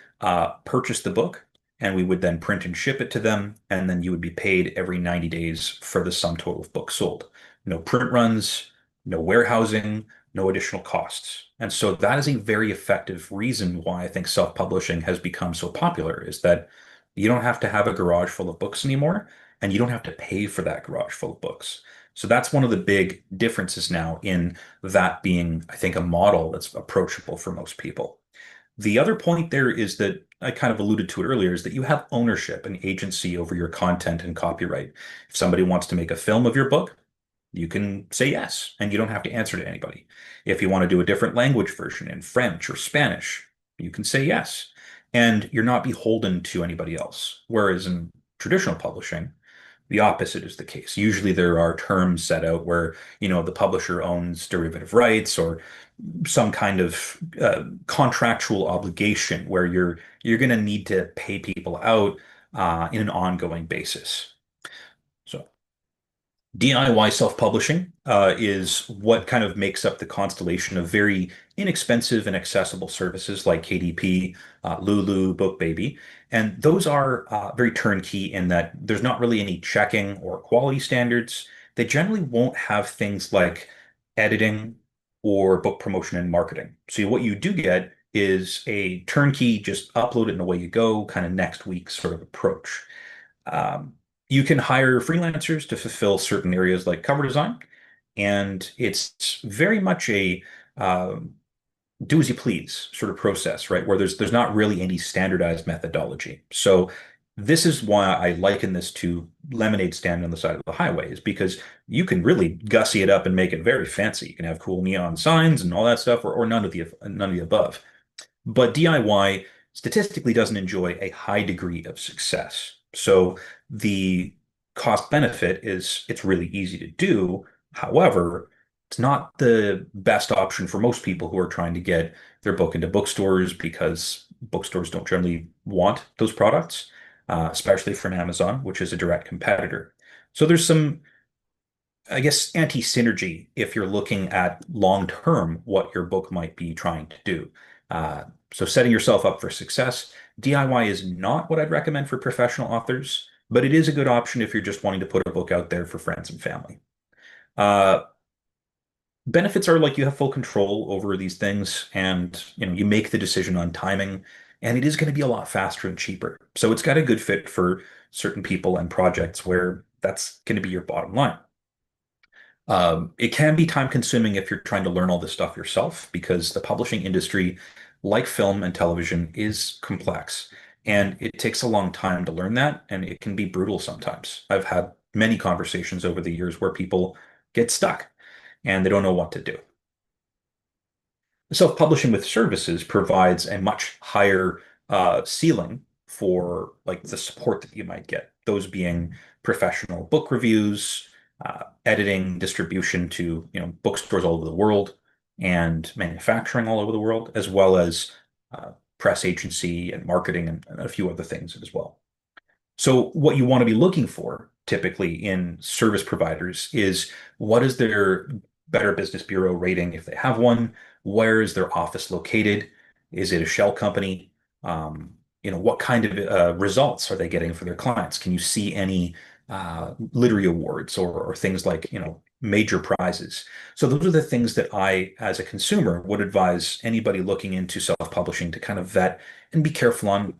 purchase the book and we would then print and ship it to them. And then you would be paid every 90 days for the sum total of books sold. No print runs, no warehousing, no additional costs. And so that is a very effective reason why I think self-publishing has become so popular, is that you don't have to have a garage full of books anymore, and you don't have to pay for that garage full of books. So that's one of the big differences now in that being, I think, a model that's approachable for most people. The other point there is that I kind of alluded to it earlier, is that you have ownership and agency over your content and copyright. If somebody wants to make a film of your book, you can say yes, and you don't have to answer to anybody. If you want to do a different language version in French or Spanish, you can say yes, and you're not beholden to anybody else. Whereas in traditional publishing, the opposite is the case. Usually there are terms set out where, the publisher owns derivative rights or some kind of contractual obligation where you're going to need to pay people out in an ongoing basis. So DIY self-publishing is what kind of makes up the constellation of very inexpensive and accessible services like KDP, Lulu, BookBaby. And those are very turnkey in that there's not really any checking or quality standards. They generally won't have things like editing or book promotion and marketing. So what you do get is a turnkey, just upload it and away you go, kind of next week sort of approach. Um, you can hire freelancers to fulfill certain areas like cover design, and it's very much a do as you please sort of process, right? Where there's not really any standardized methodology. So this is why I liken this to lemonade stand on the side of the highway, is because you can really gussy it up and make it very fancy. You can have cool neon signs and all that stuff, or none of the above. But DIY statistically doesn't enjoy a high degree of success. So the cost benefit is it's really easy to do. However, it's not the best option for most people who are trying to get their book into bookstores, because bookstores don't generally want those products, especially from Amazon, which is a direct competitor. So there's some, I guess, anti-synergy if you're looking at long-term what your book might be trying to do. So setting yourself up for success, DIY is not what I'd recommend for professional authors, but it is a good option if you're just wanting to put a book out there for friends and family. Benefits are like you have full control over these things, and you make the decision on timing, and it is going to be a lot faster and cheaper. So it's got a good fit for certain people and projects where that's going to be your bottom line. It can be time consuming if you're trying to learn all this stuff yourself, because the publishing industry, like film and television, is complex. And it takes a long time to learn that, and it can be brutal sometimes. I've had many conversations over the years where people get stuck and they don't know what to do. Self-publishing with services provides a much higher ceiling for like the support that you might get. Those being professional book reviews, editing, distribution to bookstores all over the world, and manufacturing all over the world, as well as press agency and marketing and a few other things as well. So what you want to be looking for typically in service providers is, what is their Better Business Bureau rating if they have one? Where is their office located? Is it a shell company? What kind of results are they getting for their clients? Can you see any literary awards or things like, major prizes? So those are the things that I, as a consumer, would advise anybody looking into self-publishing to kind of vet and be careful on,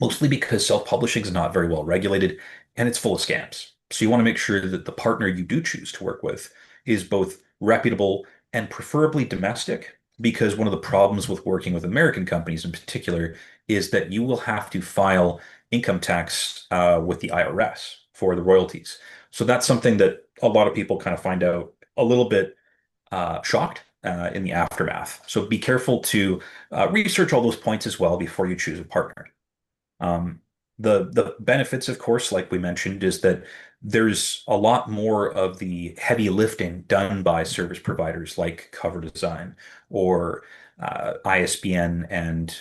mostly because self-publishing is not very well regulated and it's full of scams. So you want to make sure that the partner you do choose to work with is both reputable and preferably domestic, because one of the problems with working with American companies in particular is that you will have to file income tax with the IRS for the royalties. So that's something that a lot of people kind of find out a little bit shocked in the aftermath. So be careful to research all those points as well before you choose a partner. Um, the benefits, of course, like we mentioned, is that there's a lot more of the heavy lifting done by service providers like cover design or ISBN and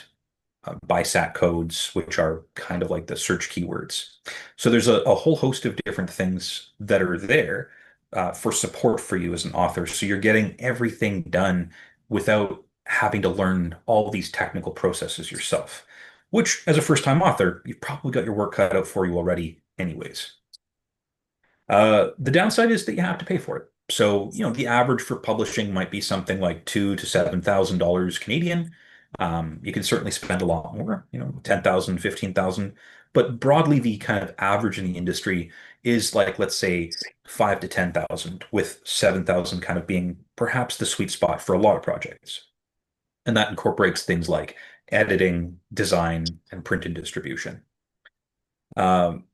BISAC codes, which are kind of like the search keywords. So there's a whole host of different things that are there for support for you as an author. So you're getting everything done without having to learn all these technical processes yourself, which as a first-time author, you've probably got your work cut out for you already anyways. The downside is that you have to pay for it. So, the average for publishing might be something like $2,000 to $7,000 Canadian. You can certainly spend a lot more, 10,000, 15,000. But broadly, the kind of average in the industry is like, let's say, 5 to 10,000, with 7,000 kind of being perhaps the sweet spot for a lot of projects. And that incorporates things like editing, design, and print and distribution. Um,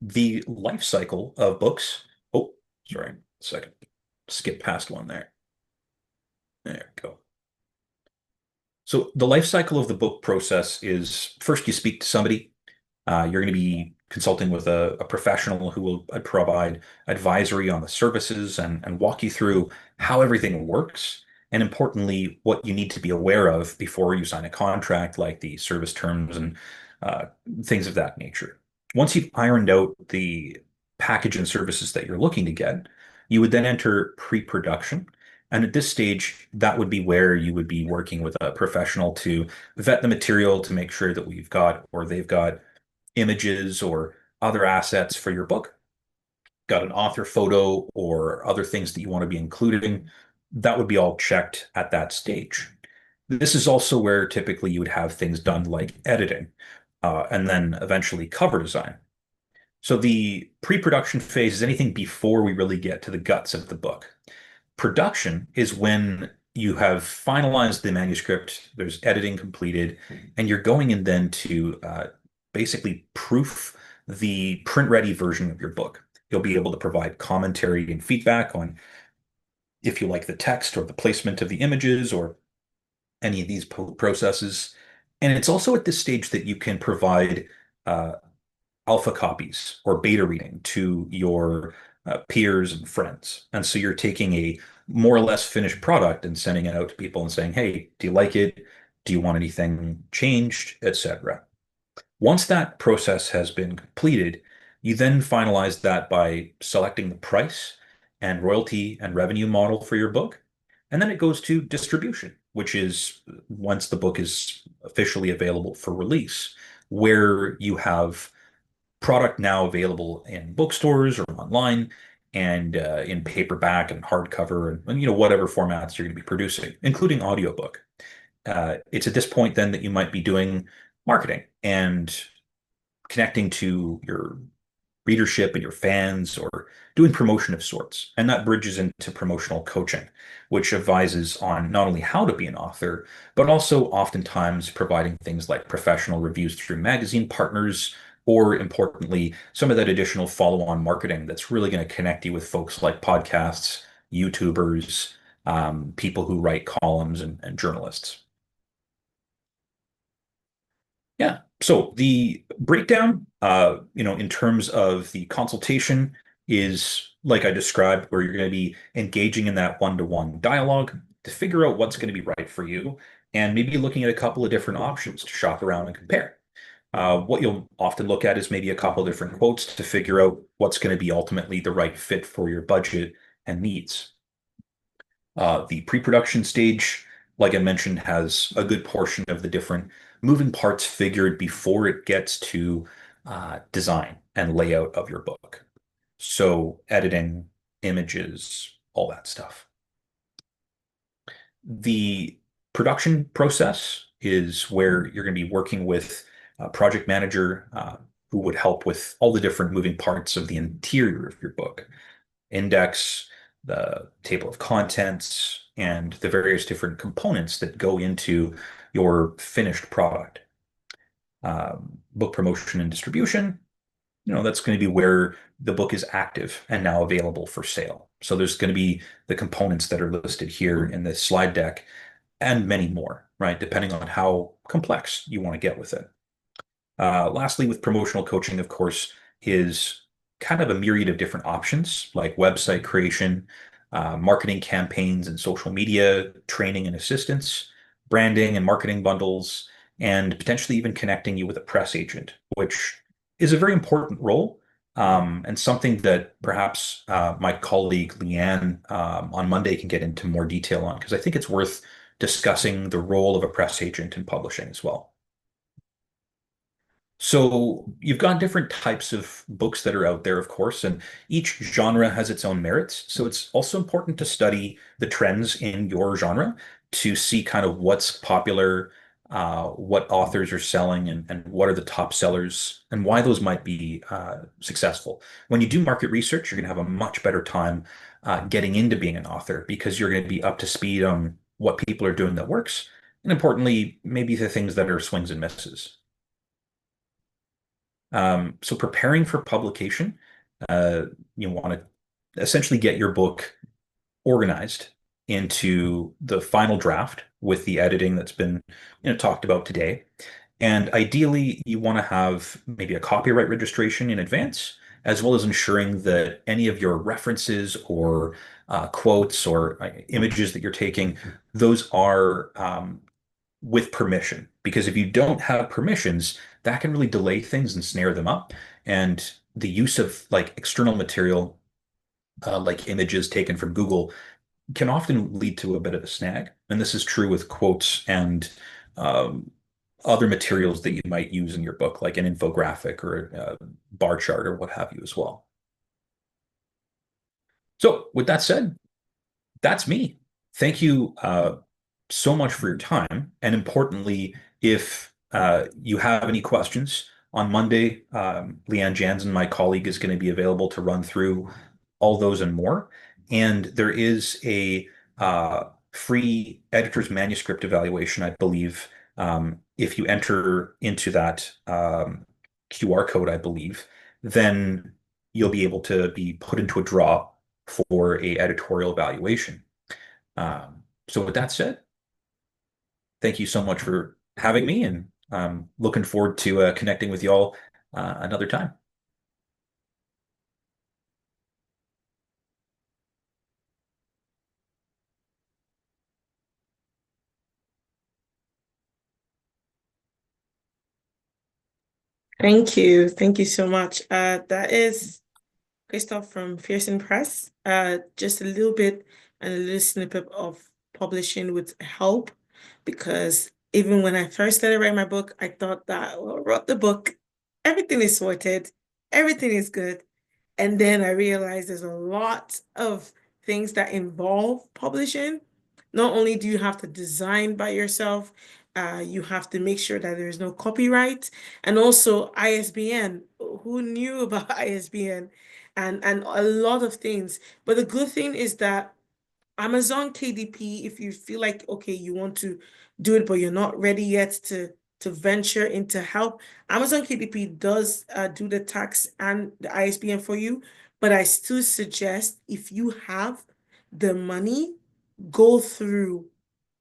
the life cycle of books. Oh, sorry, a second. Skip past one there. There we go. So the life cycle of the book process is first you speak to somebody. You're going to be consulting with a professional who will provide advisory on the services and walk you through how everything works. And importantly, what you need to be aware of before you sign a contract, like the service terms and uh, things of that nature. Once you've ironed out the package and services that you're looking to get, you would then enter pre-production. And at this stage, that would be where you would be working with a professional to vet the material to make sure that we've got or they've got images or other assets for your book, got an author photo or other things that you want to be including. That would be all checked at that stage. This is also where typically you would have things done like editing, and then eventually cover design. So the pre-production phase is anything before we really get to the guts of the book. Production is when you have finalized the manuscript, there's editing completed, and you're going in then to basically proof the print-ready version of your book. You'll be able to provide commentary and feedback on if you like the text or the placement of the images or any of these processes. And it's also at this stage that you can provide uh, alpha copies or beta reading to your peers and friends. And so you're taking a more or less finished product and sending it out to people and saying, hey, do you like it? Do you want anything changed, etc. Once that process has been completed, you then finalize that by selecting the price and royalty and revenue model for your book. And then it goes to distribution, which is once the book is officially available for release, where you have product now available in bookstores or online and in paperback and hardcover and whatever formats you're going to be producing, including audiobook. It's at this point then that you might be doing marketing and connecting to your readership and your fans or doing promotion of sorts. And that bridges into promotional coaching, which advises on not only how to be an author, but also oftentimes providing things like professional reviews through magazine partners, or importantly, some of that additional follow-on marketing that's really going to connect you with folks like podcasts, YouTubers, people who write columns and journalists. Yeah. So the breakdown, in terms of the consultation is like I described, where you're going to be engaging in that one-to-one dialogue to figure out what's going to be right for you and maybe looking at a couple of different options to shop around and compare. What you'll often look at is maybe a couple of different quotes to figure out what's going to be ultimately the right fit for your budget and needs. The pre-production stage, like I mentioned, has a good portion of the different moving parts figured before it gets to design and layout of your book. So editing, images, all that stuff. The production process is where you're going to be working with a project manager who would help with all the different moving parts of the interior of your book. Index, the table of contents, and the various different components that go into your finished product. Book promotion and distribution, that's going to be where the book is active and now available for sale. So there's going to be the components that are listed here in this slide deck and many more, right? Depending on how complex you want to get with it. Lastly, with promotional coaching, of course, is kind of a myriad of different options like website creation, marketing campaigns and social media, training and assistance, branding and marketing bundles, and potentially even connecting you with a press agent, which is a very important role, and something that perhaps my colleague Leanne on Monday can get into more detail on, because I think it's worth discussing the role of a press agent in publishing as well. So you've got different types of books that are out there, of course, and each genre has its own merits. So it's also important to study the trends in your genre to see kind of what's popular, what authors are selling, and what are the top sellers, and why those might be successful. When you do market research, you're going to have a much better time getting into being an author because you're going to be up to speed on what people are doing that works, and importantly, maybe the things that are swings and misses. So preparing for publication, you want to essentially get your book organized into the final draft with the editing that's been, talked about today. And ideally, you want to have maybe a copyright registration in advance, as well as ensuring that any of your references or quotes or images that you're taking, those are with permission. Because if you don't have permissions, that can really delay things and snare them up. And the use of like external material, like images taken from Google, can often lead to a bit of a snag. And this is true with quotes and other materials that you might use in your book, like an infographic or a bar chart or what have you as well. So with that said, that's me. Thank you so much for your time. And importantly, if you have any questions on Monday, Leanne Jansen, my colleague, is going to be available to run through all those and more. And there is a free editor's manuscript evaluation, I believe, if you enter into that QR code, I believe, then you'll be able to be put into a draw for a editorial evaluation. So with that said, thank you so much for having me, and I'm looking forward to connecting with y'all another time. Thank you. Thank you so much. That is Christoph from Pearson Press. Just a little bit and a little snippet of publishing with help, because even when I first started writing my book, I thought that, well, I wrote the book, everything is sorted, everything is good. And then I realized there's a lot of things that involve publishing. Not only do you have to design by yourself, you have to make sure that there's no copyright, and also ISBN. Who knew about ISBN? And a lot of things. But the good thing is that Amazon KDP, if you feel like, okay, you want to do it, but you're not ready yet to venture into help, Amazon KDP does do the tax and the ISBN for you. But I still suggest, if you have the money, go through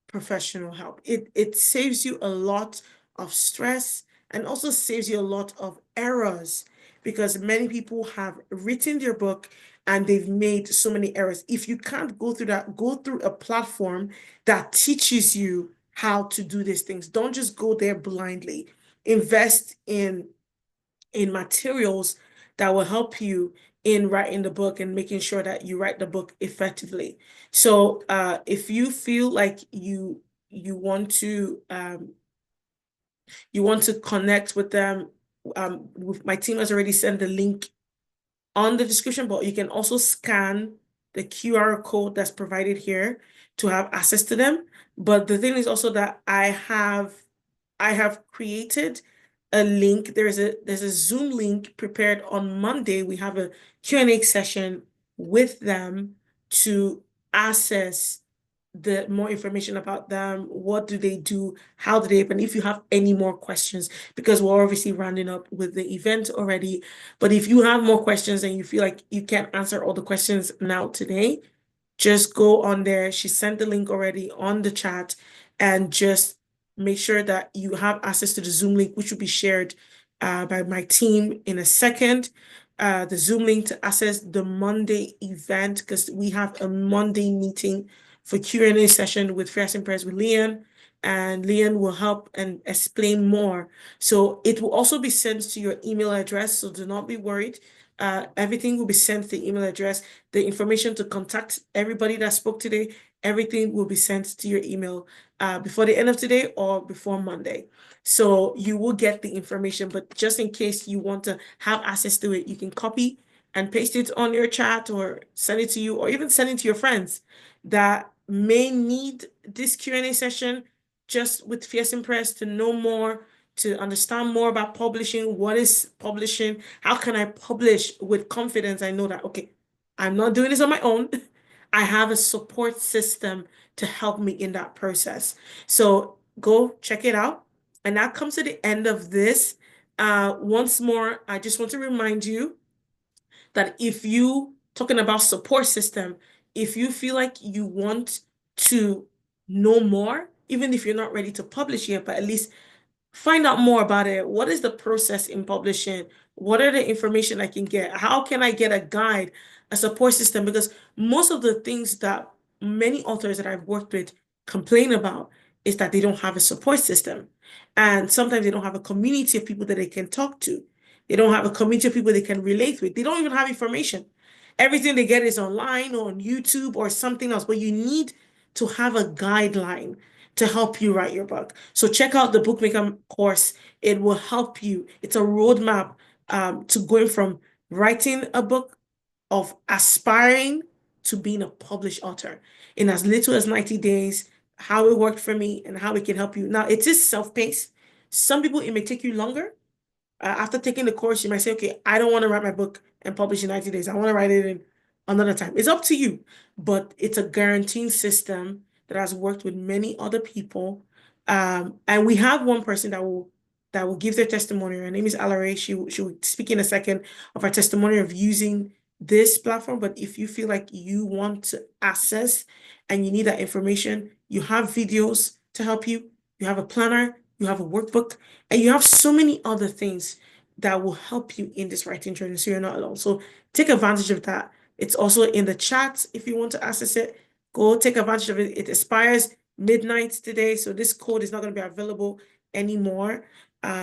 professional help. It saves you a lot of stress and also saves you a lot of errors, because many people have written their book and they've made so many errors. If you can't go through that, go through a platform that teaches you how to do these things. Don't just go there blindly. Invest in materials that will help you in writing the book and making sure that you write the book effectively. So if you feel like you want to connect with them, my team has already sent the link on the description, but you can also scan the QR code that's provided here to have access to them. But the thing is also that I have created a link. There's a Zoom link prepared on Monday. We have a Q&A session with them to access the more information about them. What do they do? How do they open? If you have any more questions, because we're obviously rounding up with the event already. But if you have more questions and you feel like you can't answer all the questions now today, just go on there. She sent the link already on the chat, and just make sure that you have access to the Zoom link, which will be shared by my team in a second. The Zoom link to access the Monday event, because we have a Monday meeting for Q&A session with Fierce and Prayers with Leon, and Leon will help and explain more. So it will also be sent to your email address, so do not be worried. Everything will be sent to the email address. The information to contact everybody that spoke today, everything will be sent to your email before the end of today or before Monday. So you will get the information, but just in case you want to have access to it, you can copy and paste it on your chat, or send it to you, or even send it to your friends that may need this Q&A session just with Fierce and Press to know more, to understand more about publishing. What is publishing? How can I publish with confidence? I know that, okay, I'm not doing this on my own. I have a support system to help me in that process. So go check it out. And that comes to the end of this. Once more, I just want to remind you that if you talking about support system, if you feel like you want to know more, even if you're not ready to publish yet, but at least find out more about it. What is the process in publishing? What are the information I can get? How can I get a guide, a support system? Because most of the things that many authors that I've worked with complain about is that they don't have a support system. And sometimes they don't have a community of people that they can talk to. They don't have a community of people they can relate with. They don't even have information. Everything they get is online or on YouTube or something else, but you need to have a guideline to help you write your book. So check out the Bookmaker course. It will help you. It's a roadmap to going from writing a book, of aspiring to being a published author in as little as 90 days, how it worked for me and how it can help you. Now, it is self-paced. Some people, it may take you longer. After taking the course, you might say, okay, I don't want to write my book and publish in 90 days. I want to write it in another time. It's up to you, but it's a guaranteeing system that has worked with many other people. And we have one person that will give their testimony. Her name is Alare. She will speak in a second of her testimony of using this platform. But if you feel like you want to access and you need that information, you have videos to help you. You have a planner, you have a workbook, and you have so many other things that will help you in this writing journey, so you're not alone. So take advantage of that. It's also in the chat if you want to access it. Go take advantage of it. It expires midnight today, so this code is not going to be available anymore.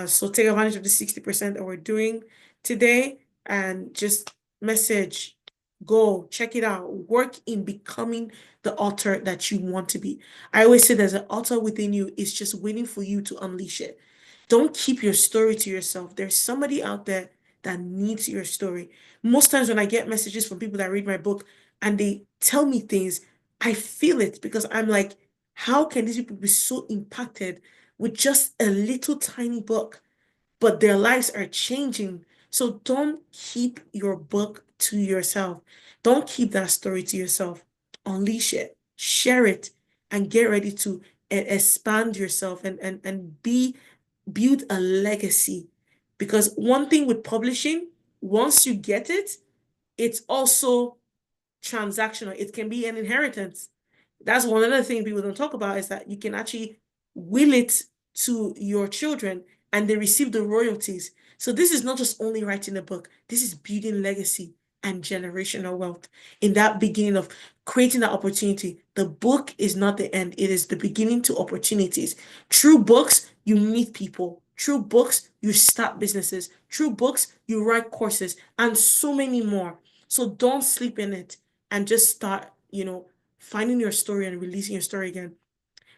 So take advantage of the 60% that we're doing today, and just message, go check it out. Work in becoming the author that you want to be. I always say there's an author within you. It's just waiting for you to unleash it. Don't keep your story to yourself. There's somebody out there that needs your story. Most times when I get messages from people that read my book and they tell me things, I feel it, because I'm like, how can these people be so impacted with just a little tiny book, but their lives are changing? So don't keep your book to yourself. Don't keep that story to yourself. Unleash it, share it, and get ready to expand yourself and build a legacy. Because one thing with publishing, once you get it, it's also transactional. It can be an inheritance. That's one other thing people don't talk about, is that you can actually will it to your children and they receive the royalties. So this is not just only writing a book, this is building legacy and generational wealth in that beginning of creating that opportunity. The book is not the end, it is the beginning to opportunities. Through books, you meet people. Through books, you start businesses. Through books, you write courses, and so many more. So don't sleep in it, and just start, finding your story and releasing your story again.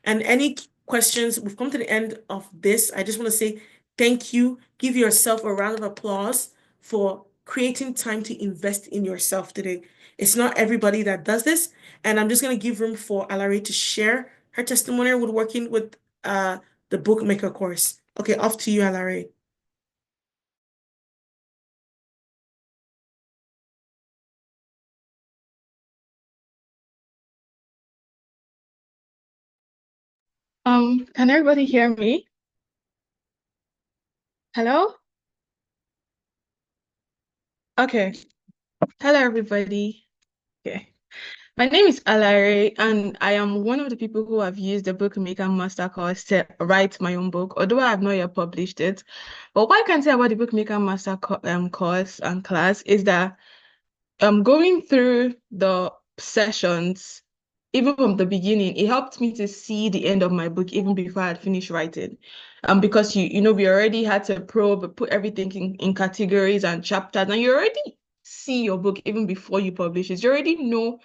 And any questions, we've come to the end of this. I just want to say thank you. Give yourself a round of applause for creating time to invest in yourself today. It's not everybody that does this. And I'm just going to give room for Alari to share her testimonial with working with the Bookmaker course. Okay, off to you, Alari. Can everybody hear me? Hello? Okay. Hello, everybody. Okay. My name is Alare, and I am one of the people who have used the Bookmaker Masterclass to write my own book, although I have not yet published it. But what I can say about the Bookmaker Master course and class is that going through the sessions, even from the beginning, it helped me to see the end of my book even before I had finished writing. Because we already had to probe, put everything in categories and chapters, and you already see your book even before you publish it. You already know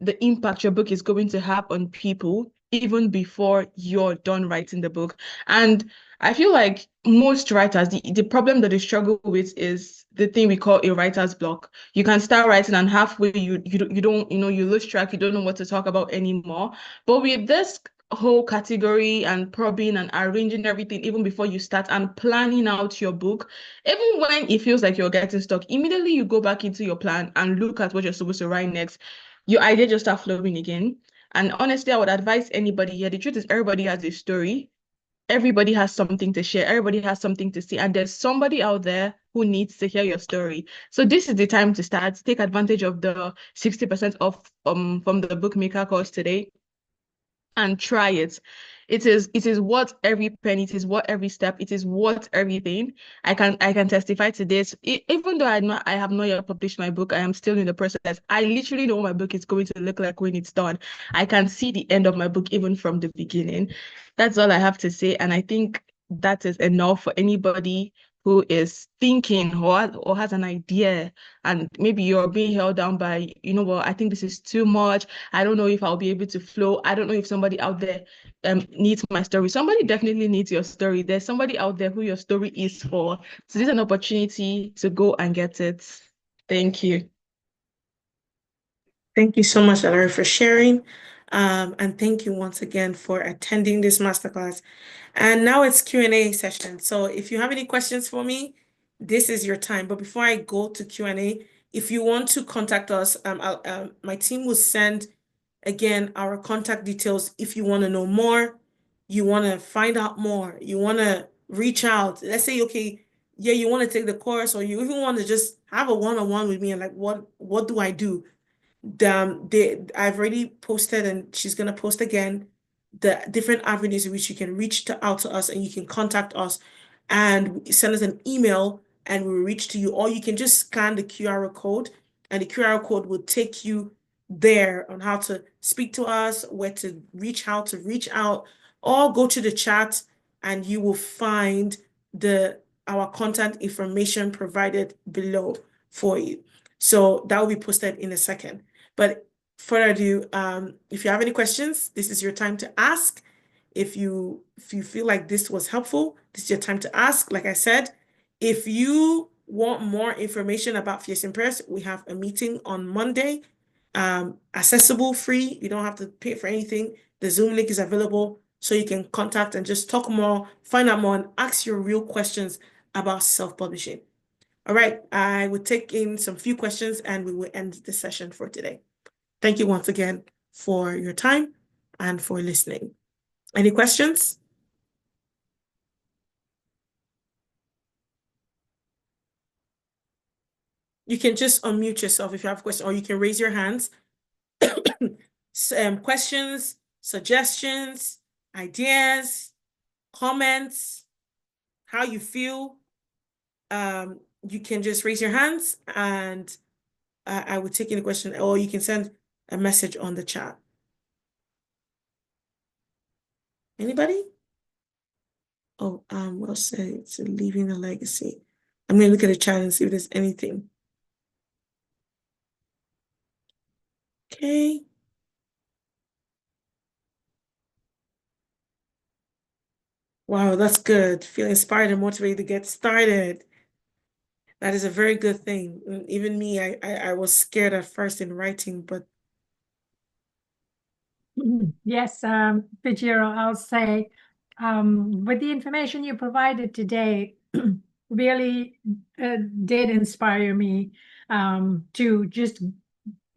the impact your book is going to have on people even before you're done writing the book. And I feel like most writers, the problem that they struggle with is the thing we call a writer's block. You can start writing and halfway you don't you lose track, you don't know what to talk about anymore. But with this whole category and probing and arranging everything even before you start and planning out your book, even when it feels like you're getting stuck, immediately you go back into your plan and look at what you're supposed to write next, your idea just start flowing again. And honestly, I would advise anybody here. The truth is, everybody has a story. Everybody has something to share. Everybody has something to say. And there's somebody out there who needs to hear your story. So this is the time to start. Take advantage of the 60% off from the bookmaker course today and try it. It is worth every penny, it is worth every step, it is worth everything. I can testify to this. Even though I have not yet published my book, I am still in the process. I literally know what my book is going to look like when it's done. I can see the end of my book even from the beginning. That's all I have to say. And I think that is enough for anybody who is thinking or has an idea, and maybe you're being held down by, what, I think this is too much. I don't know if I'll be able to flow. I don't know if somebody out there needs my story. Somebody definitely needs your story. There's somebody out there who your story is for. So this is an opportunity to go and get it. Thank you. Thank you so much, Larry, for sharing. And thank you once again for attending this masterclass. And now it's Q&A session. So if you have any questions for me, this is your time. But before I go to Q&A, if you want to contact us, my team will send, again, our contact details. If you want to know more, you want to find out more, you want to reach out. Let's say, okay, yeah, you want to take the course, or you even want to just have a one-on-one with me and like, what do I do? I've already posted, and she's gonna post again, the different avenues in which you can out to us, and you can contact us and send us an email, and we'll reach to you. Or you can just scan the QR code, and the QR code will take you there on how to speak to us, where to reach out, or go to the chat, and you will find our contact information provided below for you. So that will be posted in a second. But further ado, if you have any questions, this is your time to ask. If you feel like this was helpful, this is your time to ask. Like I said, if you want more information about Fierce Impress, we have a meeting on Monday. Accessible, free. You don't have to pay for anything. The Zoom link is available, so you can contact and just talk more, find out more, and ask your real questions about self-publishing. All right, I will take in some few questions and we will end the session for today. Thank you once again for your time and for listening. Any questions? You can just unmute yourself if you have a question, or you can raise your hands. Questions, suggestions, ideas, comments, how you feel. You can just raise your hands and I will take any question, or you can send a message on the chat. Anybody? Oh, well said. It's leaving a legacy. I'm going to look at the chat and see if there's anything. Okay. Wow, that's good. Feel inspired and motivated to get started. That is a very good thing. Even me, I was scared at first in writing, but Yes, Vijiro, I'll say, with the information you provided today, really did inspire me to just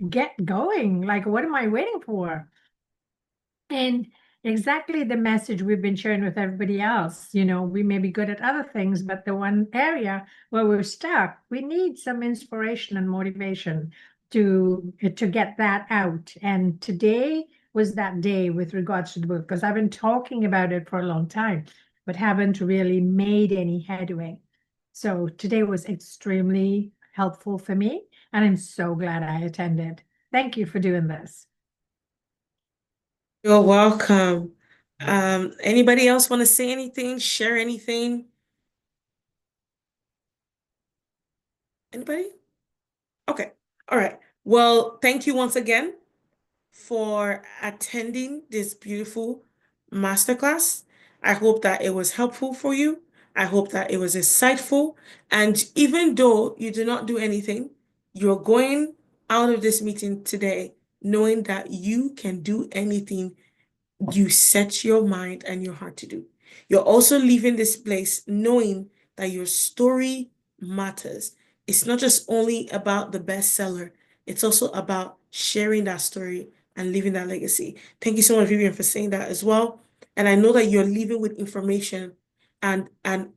get going. Like, what am I waiting for? And exactly the message we've been sharing with everybody else. You know, we may be good at other things, but the one area where we're stuck, we need some inspiration and motivation to get that out. And today was that day with regards to the book, because I've been talking about it for a long time, but haven't really made any headway. So today was extremely helpful for me, and I'm so glad I attended. Thank you for doing this. You're welcome. Anybody else want to say anything, share anything? Anybody? Okay. All right. Well, thank you once again for attending this beautiful masterclass. I hope that it was helpful for you. I hope that it was insightful. And even though you do not do anything, you're going out of this meeting today knowing that you can do anything you set your mind and your heart to do. You're also leaving this place knowing that your story matters. It's not just only about the bestseller, it's also about sharing that story and leaving that legacy. Thank you so much, Vivian, for saying that as well. And I know that you're leaving with information and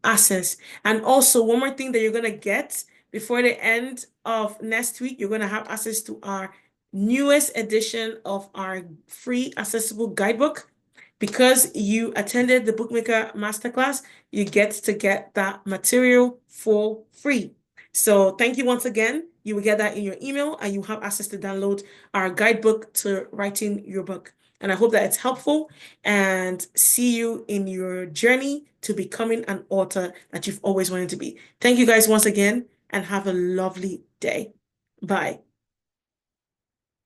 access. And also, one more thing that you're going to get before the end of next week, you're going to have access to our newest edition of our free accessible guidebook. Because you attended the Bookmaker Masterclass, you get to get that material for free. So thank you once again. You will get that in your email and you have access to download our guidebook to writing your book. And I hope that it's helpful and see you in your journey to becoming an author that you've always wanted to be. Thank you guys once again and have a lovely day. Bye.